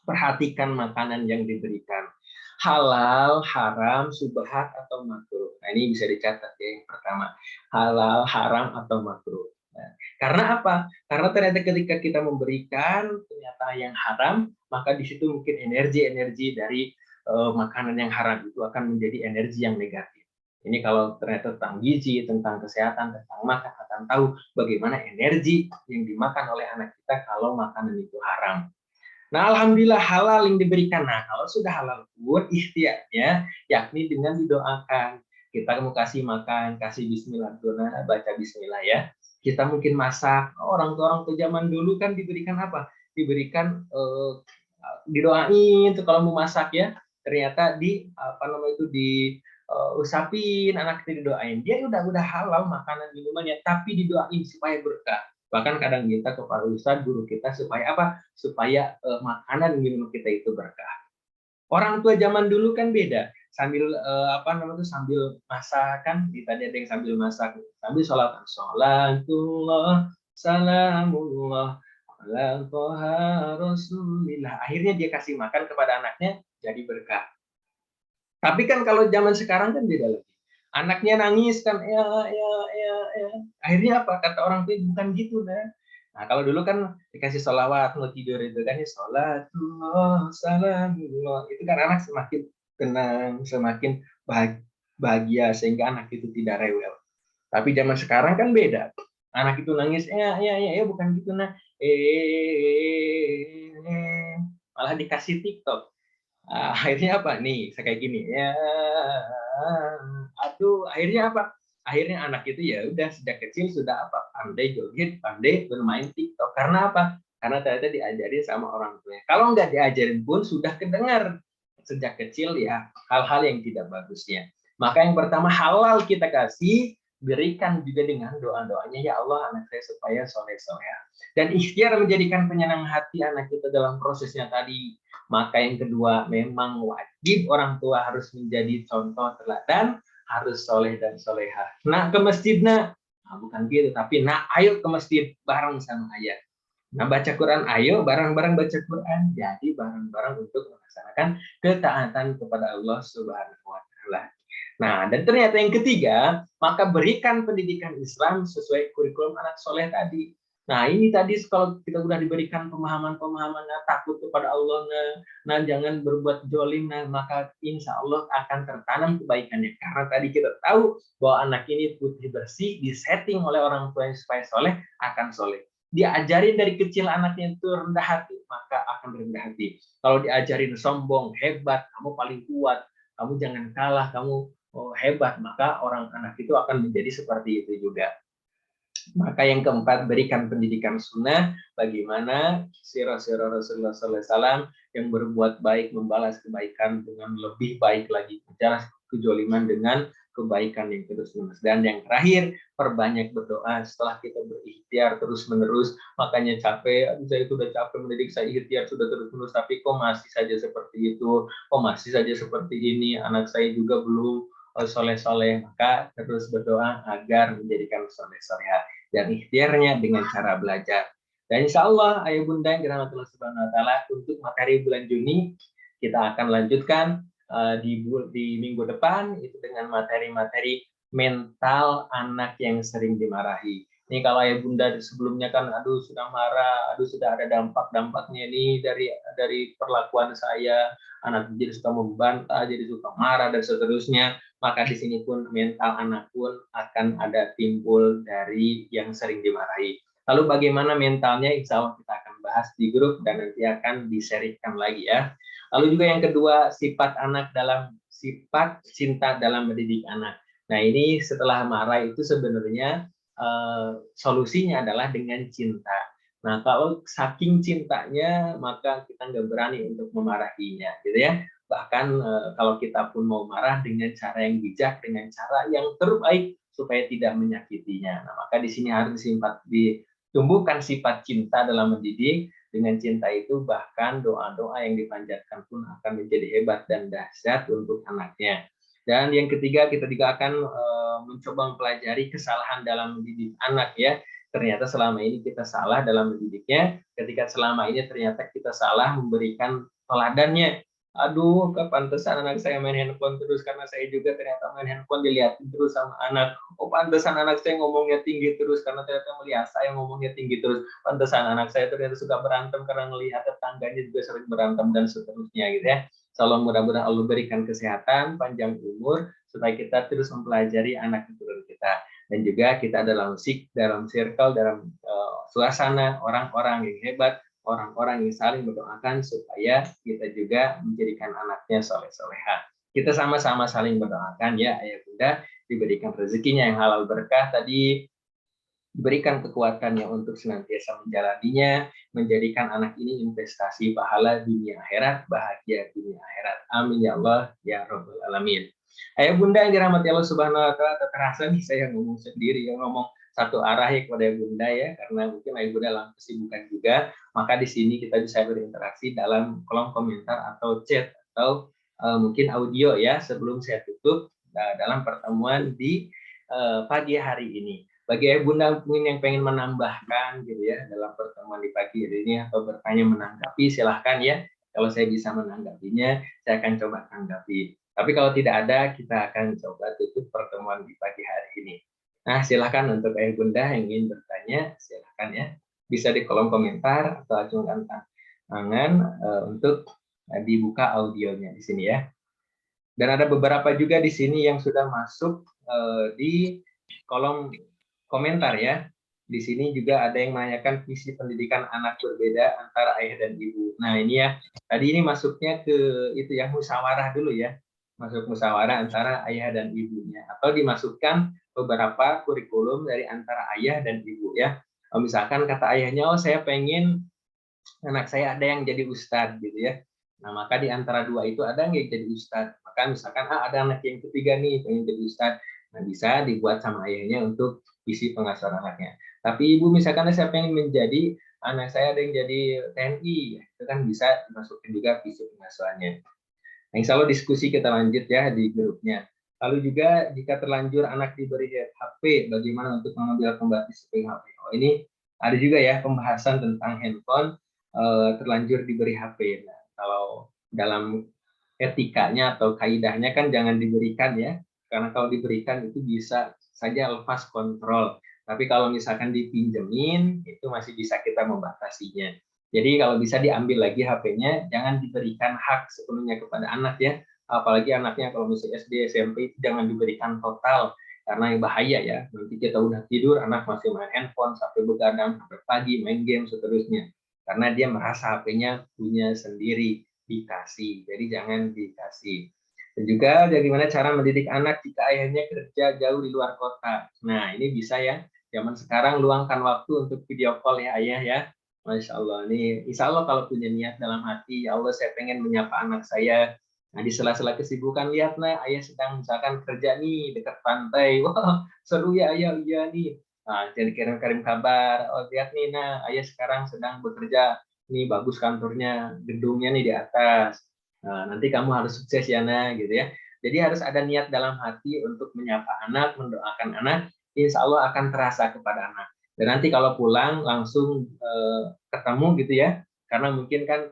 perhatikan makanan yang diberikan. Halal, haram, subhat, atau makruh. Nah, ini bisa dicatat ya yang pertama. Halal, haram, atau makruh. Nah, karena apa? Karena ternyata ketika kita memberikan ternyata yang haram, maka di situ mungkin energi-energi dari makanan yang haram itu akan menjadi energi yang negatif. Ini kalau ternyata tentang gizi, tentang kesehatan, tentang makan, akan tahu bagaimana energi yang dimakan oleh anak kita kalau makanan itu haram. Nah, alhamdulillah halal yang diberikan. Nah, kalau sudah halal pun ikhtiarnya, yakni dengan didoakan. Kita mau kasih makan, kasih bismillah, baca bismillah ya. Kita mungkin masak. Orang tua zaman dulu kan diberikan apa? Diberikan didoain tuh kalau mau masak ya. Ternyata di apa namanya itu di usapin anak itu didoain. Dia udah halal makanan minumannya, tapi didoain supaya berkah. Bahkan kadang kita kepada ustadz guru kita supaya apa? Supaya makanan minum kita itu berkah. Orang tua zaman dulu kan beda, sambil apa namanya itu sambil masak kan, tadi ada yang sambil masak, sambil sholat, sholatullah salamullah ala toha rasulillah. Akhirnya dia kasih makan kepada anaknya, jadi berkah. Tapi kan kalau zaman sekarang kan beda lagi. Anaknya nangis kan, ya. Akhirnya apa? Kata orang tua bukan gitu, nah. Nah, kalau dulu kan dikasih sholawat, mau tidur itu kan ya sholatullah, salamullah. Itu kan anak semakin tenang, semakin bahagia. bahagia sehingga anak itu tidak rewel. Tapi zaman sekarang kan beda. Anak itu nangis, ya, bukan gitu nah. Malah dikasih TikTok. Akhirnya apa nih? Saya kayak gini, ya, aduh, akhirnya apa? Akhirnya anak itu ya udah sejak kecil sudah apa? Pandai joget, pandai bermain TikTok. Karena apa? Karena ternyata diajarin sama orang tuanya. Kalau nggak diajarin pun sudah kedengar sejak kecil ya hal-hal yang tidak bagusnya. Maka yang pertama halal kita kasih, berikan juga dengan doa-doanya, ya Allah anak saya supaya soleh-soleh. Dan ikhtiar menjadikan penyenang hati anak kita dalam prosesnya tadi. Maka yang kedua, memang wajib orang tua harus menjadi contoh teladan, harus soleh dan soleha. Nah, ke masjid, nah bukan gitu, tapi nah ayo ke masjid bareng sama ayah. Nah, baca Quran, ayo bareng-bareng baca Quran. Jadi bareng-bareng untuk melaksanakan ketaatan kepada Allah Subhanahu wa taala. Nah, dan ternyata yang ketiga, maka berikan pendidikan Islam sesuai kurikulum anak soleh tadi. Nah, ini tadi kalau kita sudah diberikan pemahaman-pemahaman takut kepada Allah, nah jangan berbuat jolim, nah maka insya Allah akan tertanam kebaikannya. Karena tadi kita tahu bahwa anak ini putih bersih, disetting oleh orang tua yang supaya soleh, akan soleh. Diajarin dari kecil anaknya itu rendah hati, maka akan rendah hati. Kalau diajarin sombong, hebat, kamu paling kuat, kamu jangan kalah, kamu hebat, maka orang anak itu akan menjadi seperti itu juga. Maka yang keempat, berikan pendidikan sunnah, bagaimana sirah-sirah Rasulullah SAW yang berbuat baik, membalas kebaikan dengan lebih baik lagi, bicara kejoliman dengan kebaikan yang terus-menerus. Dan yang terakhir, perbanyak berdoa setelah kita berikhtiar terus-menerus, makanya capek, saya sudah capek mendidik, saya ikhtiar sudah terus-menerus, tapi kok masih saja seperti itu, kok masih saja seperti ini, anak saya juga belum soleh-soleh, maka terus berdoa agar menjadikan soleh-soleh dan ikhtiarnya dengan cara belajar. Dan insya Allah, ayah bunda yang dirahmati Allah Subhanahu Wa Taala, untuk materi bulan Juni kita akan lanjutkan di minggu depan itu dengan materi-materi mental anak yang sering dimarahi. Ini kalau ayah bunda sebelumnya kan, aduh sudah marah, aduh sudah ada dampak-dampaknya nih dari perlakuan saya, anak jadi suka membantah, jadi suka marah dan seterusnya. Maka di sini pun mental anak pun akan ada timbul dari yang sering dimarahi. Lalu bagaimana mentalnya, insya Allah kita akan bahas di grup dan nanti akan diserikan lagi ya. Lalu juga yang kedua, sifat cinta dalam mendidik anak. Nah ini setelah marah itu sebenarnya solusinya adalah dengan cinta. Nah kalau saking cintanya maka kita nggak berani untuk memarahinya, gitu ya. Bahkan kalau kita pun mau marah dengan cara yang bijak, dengan cara yang terbaik supaya tidak menyakitinya. Nah, maka di sini harus ditumbuhkan sifat cinta dalam mendidik. Dengan cinta itu bahkan doa-doa yang dipanjatkan pun akan menjadi hebat dan dahsyat untuk anaknya. Dan yang ketiga, kita juga akan mencoba mempelajari kesalahan dalam mendidik anak ya. Ternyata selama ini kita salah dalam mendidiknya, ketika selama ini ternyata kita salah memberikan teladannya. Aduh, kepantesan anak saya main handphone terus karena saya juga ternyata main handphone dilihatin terus sama anak. Oh, pantesan anak saya ngomongnya tinggi terus karena ternyata melihat saya ngomongnya tinggi terus. Pantesan anak saya ternyata suka berantem karena melihat tetangganya juga sering berantem dan seterusnya gitu ya. Salam, mudah-mudahan Allah berikan kesehatan, panjang umur, supaya kita terus mempelajari anak keturunan kita. Dan juga kita dalam circle, dalam suasana orang-orang yang hebat, orang-orang yang saling mendoakan supaya kita juga menjadikan anaknya soleh-soleha. Kita sama-sama saling mendoakan ya ayah bunda, diberikan rezekinya yang halal berkah tadi, diberikan kekuatannya untuk senantiasa menjalaninya, menjadikan anak ini investasi pahala dunia akhirat, bahagia dunia akhirat. Amin ya Allah ya Rabbal Alamin. Ayah bunda yang dirahmati Allah Subhanahu Wa Taala, terasa nih saya ngomong sendiri, ya ngomong satu arah ya kepada bunda ya, karena mungkin ayah bunda dalam kesibukan juga, maka di sini kita bisa berinteraksi dalam kolom komentar atau chat atau mungkin audio ya sebelum saya tutup dalam pertemuan di pagi hari ini. Bagi ayah bunda mungkin yang pengen menambahkan gitu ya dalam pertemuan di pagi hari ini atau bertanya menanggapi, silahkan ya. Kalau saya bisa menanggapinya, saya akan coba tanggapi. Tapi kalau tidak ada, kita akan coba tutup pertemuan di pagi hari ini. Nah, silahkan untuk ayah bunda yang ingin bertanya, silahkan ya. Bisa di kolom komentar atau acungkan tangan untuk dibuka audionya di sini ya. Dan ada beberapa juga di sini yang sudah masuk di kolom komentar ya. Di sini juga ada yang menanyakan visi pendidikan anak berbeda antara ayah dan ibu. Nah ini ya, tadi ini masuknya ke itu ya, musyawarah dulu ya. Masuk musyawarah antara ayah dan ibunya. Atau dimasukkan beberapa kurikulum dari antara ayah dan ibu ya. Misalkan kata ayahnya, oh saya pengen anak saya ada yang jadi ustadz gitu ya. Nah, maka di antara dua itu ada yang jadi ustadz. Maka misalkan ada anak yang ketiga nih pengen jadi ustadz. Nah, bisa dibuat sama ayahnya untuk visi pengasuhan anaknya. Tapi ibu misalkan saya pengen menjadi anak saya ada yang jadi TNI, itu kan bisa dimasukin juga visi pengasuhannya. Nah, insya Allah diskusi kita lanjut ya di grupnya. Lalu juga jika terlanjur anak diberi HP, bagaimana untuk mengambil kembali sepenuhnya HP? Oh, ini ada juga ya pembahasan tentang handphone terlanjur diberi HP. Nah, kalau dalam etikanya atau kaidahnya kan jangan diberikan ya, karena kalau diberikan itu bisa saja lepas kontrol. Tapi kalau misalkan dipinjemin, itu masih bisa kita membatasinya. Jadi kalau bisa diambil lagi HP-nya, jangan diberikan hak sepenuhnya kepada anak ya. Apalagi anaknya kalau misalnya SD, SMP, jangan diberikan total. Karena bahaya ya, nanti kita udah tidur, anak masih main handphone, sampai begadang, sampai pagi, main game, seterusnya. Karena dia merasa HP-nya punya sendiri, dikasih. Jadi jangan dikasih. Dan juga bagaimana cara mendidik anak jika ayahnya kerja jauh di luar kota. Nah, ini bisa ya. Zaman sekarang luangkan waktu untuk video call ya ayah ya. Masya Allah, ini insya Allah kalau punya niat dalam hati, ya Allah saya pengen menyapa anak saya. Nah, di sela-sela kesibukan, lihat nah, ayah sedang misalkan kerja nih dekat pantai. Wah, seru ya ayah, iya nih. Nah, jadi kirim-kirim kabar, oh lihat nih, nah ayah sekarang sedang bekerja, nih bagus kantornya, gedungnya nih di atas. Nah, nanti kamu harus sukses ya, nah gitu ya. Jadi harus ada niat dalam hati untuk menyapa anak, mendoakan anak, insya Allah akan terasa kepada anak. Dan nanti kalau pulang langsung ketemu gitu ya, karena mungkin kan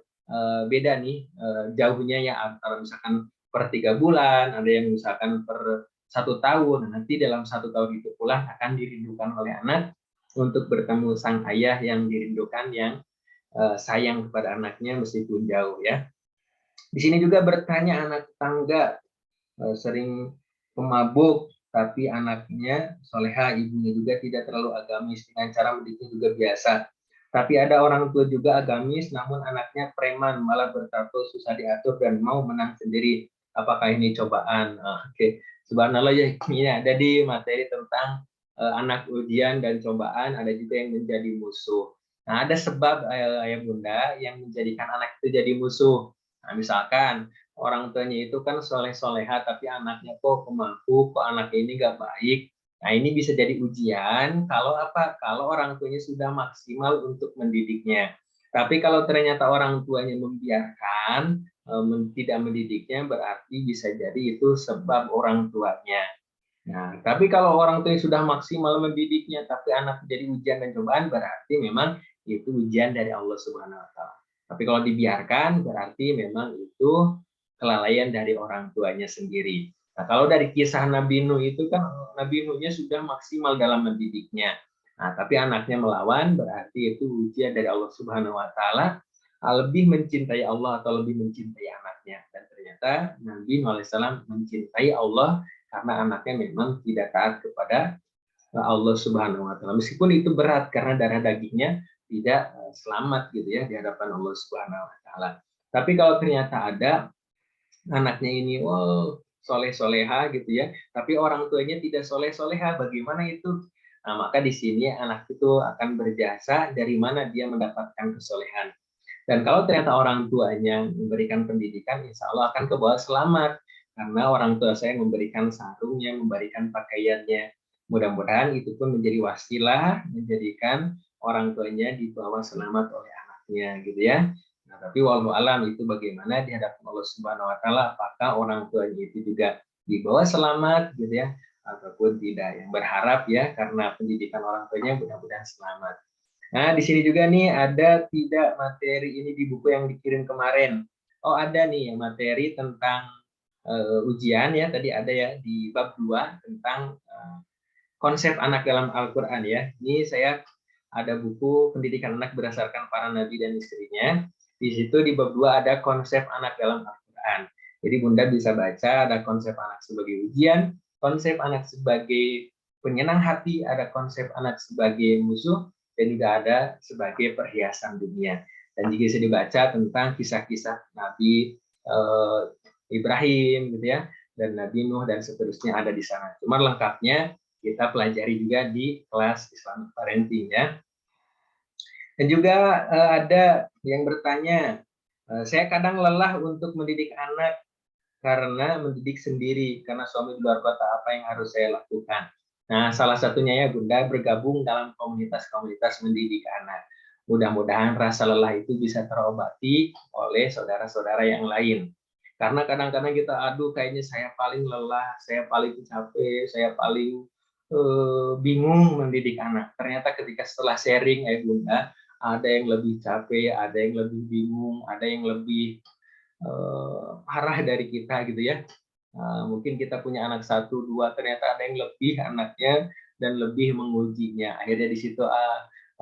beda nih jauhnya ya antara misalkan per 3 bulan, ada yang misalkan per 1 tahun. Nanti dalam 1 tahun itu pula akan dirindukan oleh anak untuk bertemu sang ayah yang dirindukan, yang sayang kepada anaknya meskipun jauh ya. Di sini juga bertanya anak tetangga sering pemabuk, tapi anaknya soleha, ibunya juga tidak terlalu agamis, dengan cara mendidiknya juga biasa. Tapi ada orang tua juga agamis, namun anaknya preman, malah bertato, susah diatur, dan mau menang sendiri. Apakah ini cobaan? Oke, subhanallah ya, ini ada di materi tentang anak ujian dan cobaan, ada juga yang menjadi musuh. Nah, ada sebab ayah bunda yang menjadikan anak itu jadi musuh. Nah, misalkan orang tuanya itu kan soleh-soleha, tapi anaknya kok pemabuk, kok anak ini gak baik. Nah, ini bisa jadi ujian kalau apa? Kalau orang tuanya sudah maksimal untuk mendidiknya. Tapi kalau ternyata orang tuanya membiarkan, tidak mendidiknya, berarti bisa jadi itu sebab orang tuanya. Nah, tapi kalau orang tua sudah maksimal mendidiknya, tapi anak jadi ujian dan cobaan, berarti memang itu ujian dari Allah Subhanahu Wa Taala. Tapi kalau dibiarkan, berarti memang itu kelalaian dari orang tuanya sendiri. Nah, kalau dari kisah Nabi Nuh itu kan Nabi Nuhnya sudah maksimal dalam mendidiknya. Nah, tapi anaknya melawan, berarti itu ujian dari Allah Subhanahu Wa Taala, lebih mencintai Allah atau lebih mencintai anaknya. Dan ternyata Nabi Muhammad SAW mencintai Allah karena anaknya memang tidak taat kepada Allah Subhanahu Wa Taala. Meskipun itu berat karena darah dagingnya tidak selamat gitu ya di hadapan Allah Subhanahu Wa Taala. Tapi kalau ternyata ada anaknya ini, wow, soleh soleha gitu ya, tapi orang tuanya tidak soleh soleha, bagaimana itu? Nah, maka di sini anak itu akan berjasa dari mana dia mendapatkan kesolehan. Dan kalau ternyata orang tuanya memberikan pendidikan, insya Allah akan ke bawah selamat. Karena orang tua saya memberikan sarungnya, memberikan pakaiannya. Mudah-mudahan itu pun menjadi wasilah, menjadikan orang tuanya dibawa selamat oleh anaknya, gitu ya. Nah, tapi walau alam itu bagaimana di hadapan Allah Subhanahu Wa Taala, apakah orang tuanya itu juga dibawa selamat, gitu ya, ataupun tidak. Yang berharap ya, karena pendidikan orang tuanya mudah-mudahan selamat. Nah, di sini juga nih ada tidak materi ini di buku yang dikirim kemarin. Oh, ada nih yang materi tentang ujian ya, tadi ada ya di bab 2 tentang konsep anak dalam Al-Qur'an ya. Ini saya ada buku pendidikan anak berdasarkan para nabi dan istrinya. Di situ di bab 2 ada konsep anak dalam Al-Qur'an. Jadi Bunda bisa baca ada konsep anak sebagai ujian, konsep anak sebagai penyenang hati, ada konsep anak sebagai musuh, dan juga ada sebagai perhiasan dunia. Dan juga bisa dibaca tentang kisah-kisah Nabi Ibrahim gitu ya, dan Nabi Nuh dan seterusnya ada di sana. Cuma lengkapnya kita pelajari juga di kelas Islamic Parenting ya. Dan juga ada yang bertanya, saya kadang lelah untuk mendidik anak karena mendidik sendiri, karena suami di luar kota, apa yang harus saya lakukan? Nah, salah satunya ya Bunda, bergabung dalam komunitas-komunitas mendidik anak. Mudah-mudahan rasa lelah itu bisa terobati oleh saudara-saudara yang lain. Karena kadang-kadang kita, aduh kayaknya saya paling lelah, saya paling capek, saya paling bingung mendidik anak. Ternyata ketika setelah sharing ya Bunda, ada yang lebih capek, ada yang lebih bingung, ada yang lebih parah dari kita gitu ya. Mungkin kita punya anak satu dua, ternyata ada yang lebih anaknya dan lebih mengujinya. Akhirnya di situ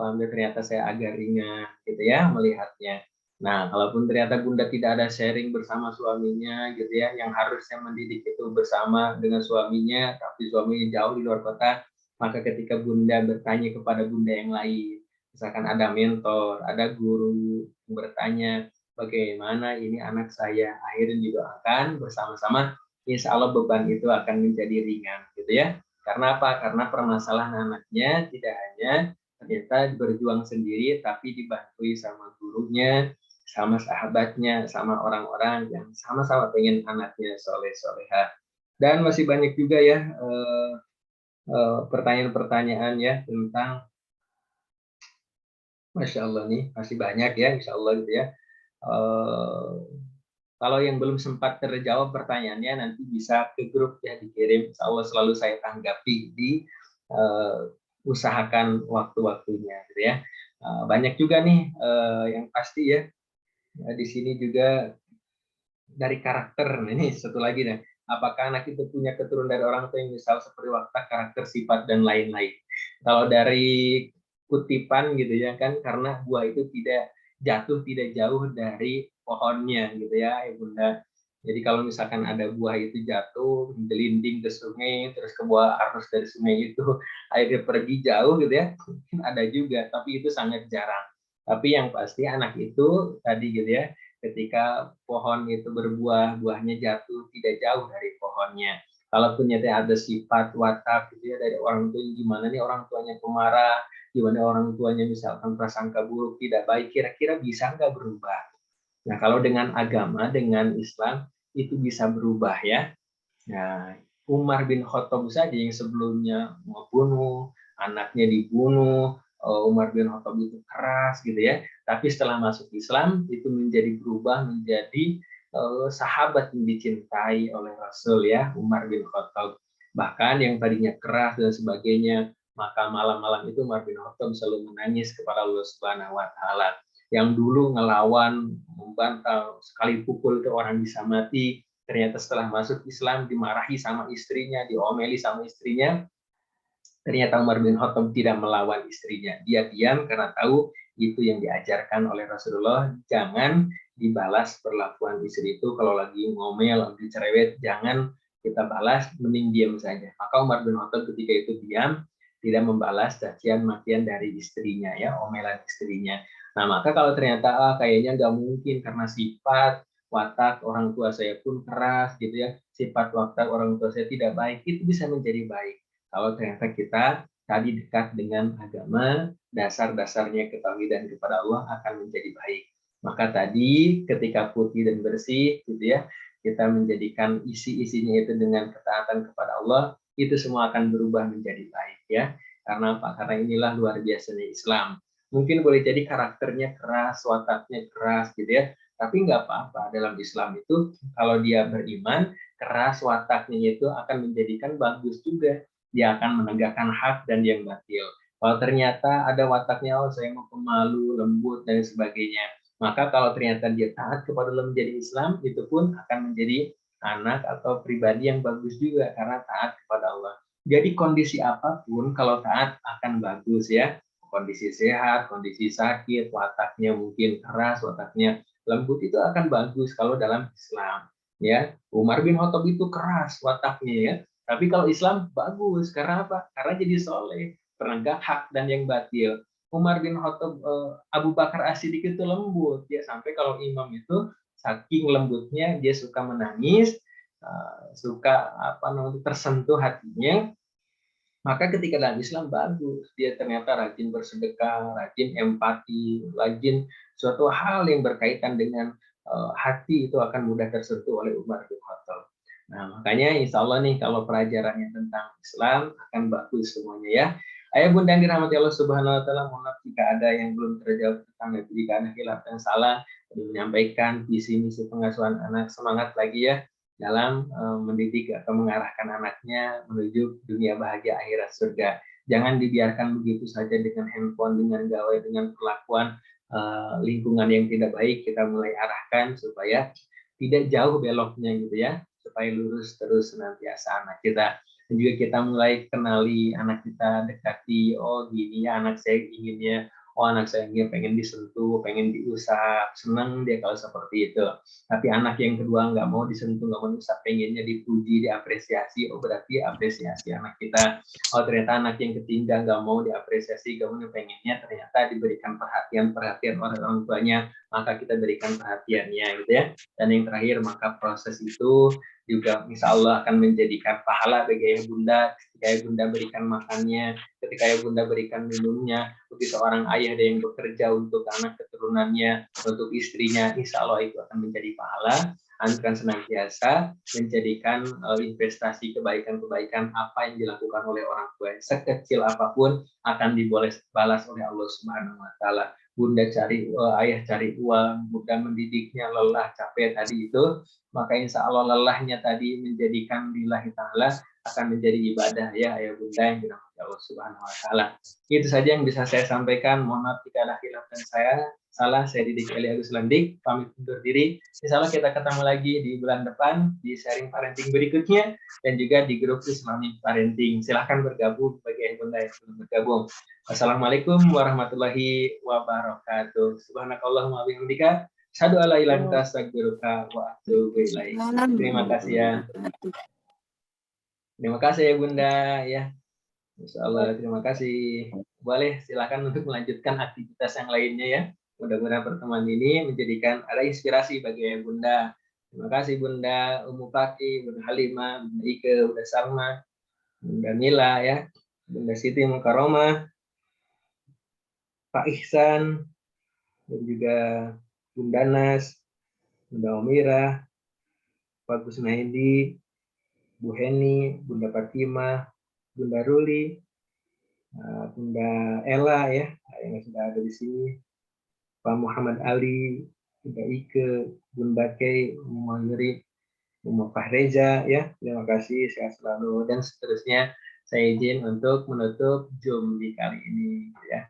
ternyata saya agak ringan gitu ya melihatnya. Nah, kalaupun ternyata Bunda tidak ada sharing bersama suaminya gitu ya, yang harusnya mendidik itu bersama dengan suaminya, tapi suaminya jauh di luar kota, maka ketika Bunda bertanya kepada Bunda yang lain, misalkan ada mentor, ada guru yang bertanya, bagaimana ini anak saya, akhirnya didoakan bersama-sama, insya Allah beban itu akan menjadi ringan gitu ya. Karena apa? Karena permasalahan anaknya tidak hanya ternyata berjuang sendiri, tapi dibantu sama gurunya, sama sahabatnya, sama orang-orang yang sama-sama pengen anaknya soleh-soleha. Dan masih banyak juga ya pertanyaan-pertanyaan ya tentang, Masya Allah nih, masih banyak ya, Insya Allah gitu ya. Eh, Kalau yang belum sempat terjawab pertanyaannya, nanti bisa ke grup ya, dikirim. Insya Allah selalu saya tanggapi di usahakan waktu-waktunya gitu ya. Banyak juga nih yang pasti ya, di sini juga dari karakter. Nah, ini satu lagi nih, apakah anak itu punya keturunan dari orang tua yang misal seperti watak, karakter, sifat, dan lain-lain. Kalau dari kutipan gitu ya kan, karena buah itu tidak jatuh tidak jauh dari pohonnya gitu ya, Bunda. Jadi kalau misalkan ada buah itu jatuh, gelinding ke sungai, terus ke bawah arus dari sungai itu, airnya pergi jauh gitu ya, mungkin ada juga, tapi itu sangat jarang. Tapi yang pasti anak itu tadi gitu ya, ketika pohon itu berbuah, buahnya jatuh tidak jauh dari pohonnya. Kalaupun nyata ada sifat watak gitu ya dari orang tua, gimana nih orang tuanya pemarah, gimana orang tuanya misalkan prasangka buruk, tidak baik, kira-kira bisa nggak berubah? Nah, kalau dengan agama, dengan Islam, itu bisa berubah ya. Nah, Umar bin Khattab saja yang sebelumnya mau bunuh, anaknya dibunuh, Umar bin Khattab itu keras gitu ya. Tapi setelah masuk Islam, itu menjadi berubah menjadi sahabat yang dicintai oleh Rasul ya, Umar bin Khattab. Bahkan yang tadinya keras dan sebagainya, maka malam-malam itu Umar bin Khattab selalu menangis kepada Allah Subhanahu wa taala. Yang dulu ngelawan, membantah, sekali pukul itu orang bisa mati, ternyata setelah masuk Islam dimarahi sama istrinya, diomeli sama istrinya, ternyata Umar bin Khattab tidak melawan istrinya. Dia diam karena tahu itu yang diajarkan oleh Rasulullah, jangan dibalas perlakuan istri itu kalau lagi ngomel, lagi cerewet, jangan kita balas, mending diam saja. Maka Umar bin Khattab ketika itu diam, tidak membalas cacian makian dari istrinya ya, omelan istrinya. Nah, maka kalau ternyata kayaknya nggak mungkin karena sifat watak orang tua saya pun keras gitu ya, sifat watak orang tua saya tidak baik, itu bisa menjadi baik kalau ternyata kita tadi dekat dengan agama, dasar-dasarnya ketauhidan kepada Allah akan menjadi baik. Maka tadi ketika putih dan bersih gitu ya, kita menjadikan isi-isinya itu dengan ketaatan kepada Allah, itu semua akan berubah menjadi baik ya. Karena apa? Karena inilah luar biasanya Islam. Mungkin boleh jadi karakternya keras, wataknya keras gitu ya, tapi nggak apa-apa. Dalam Islam itu kalau dia beriman, keras wataknya itu akan menjadikan bagus juga, dia akan menegakkan hak dan yang batil. Kalau ternyata ada wataknya, oh saya mau pemalu, lembut, dan sebagainya, maka kalau ternyata dia taat kepada Allah menjadi Islam, itu pun akan menjadi anak atau pribadi yang bagus juga, karena taat kepada Allah. Jadi kondisi apapun, kalau taat akan bagus ya. Kondisi sehat, kondisi sakit, wataknya mungkin keras, wataknya lembut, itu akan bagus kalau dalam Islam. Ya, Umar bin Khattab itu keras wataknya ya. Tapi kalau Islam bagus, karena apa? Karena jadi soleh, penegak hak dan yang batil. Umar bin Khattab, Abu Bakar As-Siddiq itu lembut. Dia sampai kalau imam itu saking lembutnya dia suka menangis, suka apa namanya tersentuh hatinya. Maka ketika dalam Islam bagus, dia ternyata rajin bersedekah, rajin empati, rajin suatu hal yang berkaitan dengan hati itu akan mudah tersentuh oleh Umar bin Khattab. Nah, makanya insya Allah nih kalau pelajarannya tentang Islam akan bagus semuanya ya. Ayah bunda yang dirahmati Allah Subhanahu Wa Taala, mohon maaf jika ada yang belum terjawab tentang jika ada khilaf yang salah, menyampaikan visi misi pengasuhan anak, semangat lagi ya dalam mendidik atau mengarahkan anaknya menuju dunia bahagia akhirat surga. Jangan dibiarkan begitu saja dengan handphone, dengan gawai, dengan perlakuan lingkungan yang tidak baik. Kita mulai arahkan supaya tidak jauh beloknya gitu ya, supaya lurus terus senantiasa anak kita. Dan juga kita mulai kenali anak kita, dekati, oh gini ya anak saya inginnya, oh anak saya ingin pengen disentuh, pengen diusap, senang dia kalau seperti itu. Tapi anak yang kedua nggak mau disentuh, nggak mau diusap, pengennya dipuji, diapresiasi, oh berarti apresiasi anak kita. Oh ternyata anak yang ketiga nggak mau diapresiasi, nggak mau, pengennya ternyata diberikan perhatian oleh orang tuanya, maka kita berikan perhatiannya gitu ya. Dan yang terakhir, maka proses itu juga insya Allah akan menjadikan pahala bagi ayah bunda ketika ayah bunda berikan makannya, ketika ayah bunda berikan minumnya, begitu seorang ayah ada yang bekerja untuk anak keturunannya, untuk istrinya, insya Allah itu akan menjadi pahala. Akan senantiasa menjadikan investasi kebaikan-kebaikan apa yang dilakukan oleh orang tua sekecil apapun akan dibalas oleh Allah Subhanahu Wa Taala. Bunda cari ayah cari uang, bunda mendidiknya lelah capek tadi itu, maka insya Allah lelahnya tadi menjadikan lillahi ta'ala akan menjadi ibadah ya ayah bunda yang dirahmati Allah Subhanahu Wa Taala. Itu saja yang bisa saya sampaikan. Mohon maaf jika ada khilaf dan saya salah. Saya Didik Eli Agus Landik, pamit undur diri. Insya Allah kita ketemu lagi di bulan depan di sharing parenting berikutnya dan juga di grup Islamic Parenting. Silahkan bergabung bagi yang bunda yang belum bergabung. Wassalamualaikum warahmatullahi wabarakatuh. Subhanakallahumma wabihamdika. Asyhadu alla ilaha illa anta astaghfiruka wa atubu ilaik. Terima kasih ya. Terima kasih ya Bunda ya. Insya Allah, terima kasih. Boleh silakan untuk melanjutkan aktivitas yang lainnya ya. Mudah-mudahan pertemuan ini menjadikan ada inspirasi bagi yang Bunda. Terima kasih Bunda Umu Paki, Bunda Halimah, Bunda Ike, Bunda Salma, Bunda Mila ya, Bunda Siti Mukaromah, Pak Ihsan, dan juga Bunda Nas, Bunda Omira, Pak Gus Naidi, Bu Heni, Bunda Fatima, Bunda Ruli, Bunda Ella ya yang sudah ada di sini, Pak Muhammad Ali, Bunda Ike, Bunda Kay, Mama Yuri, Mama Fahreza ya. Terima kasih, sehat selalu dan seterusnya. Saya izin untuk menutup Zoom di kali ini ya.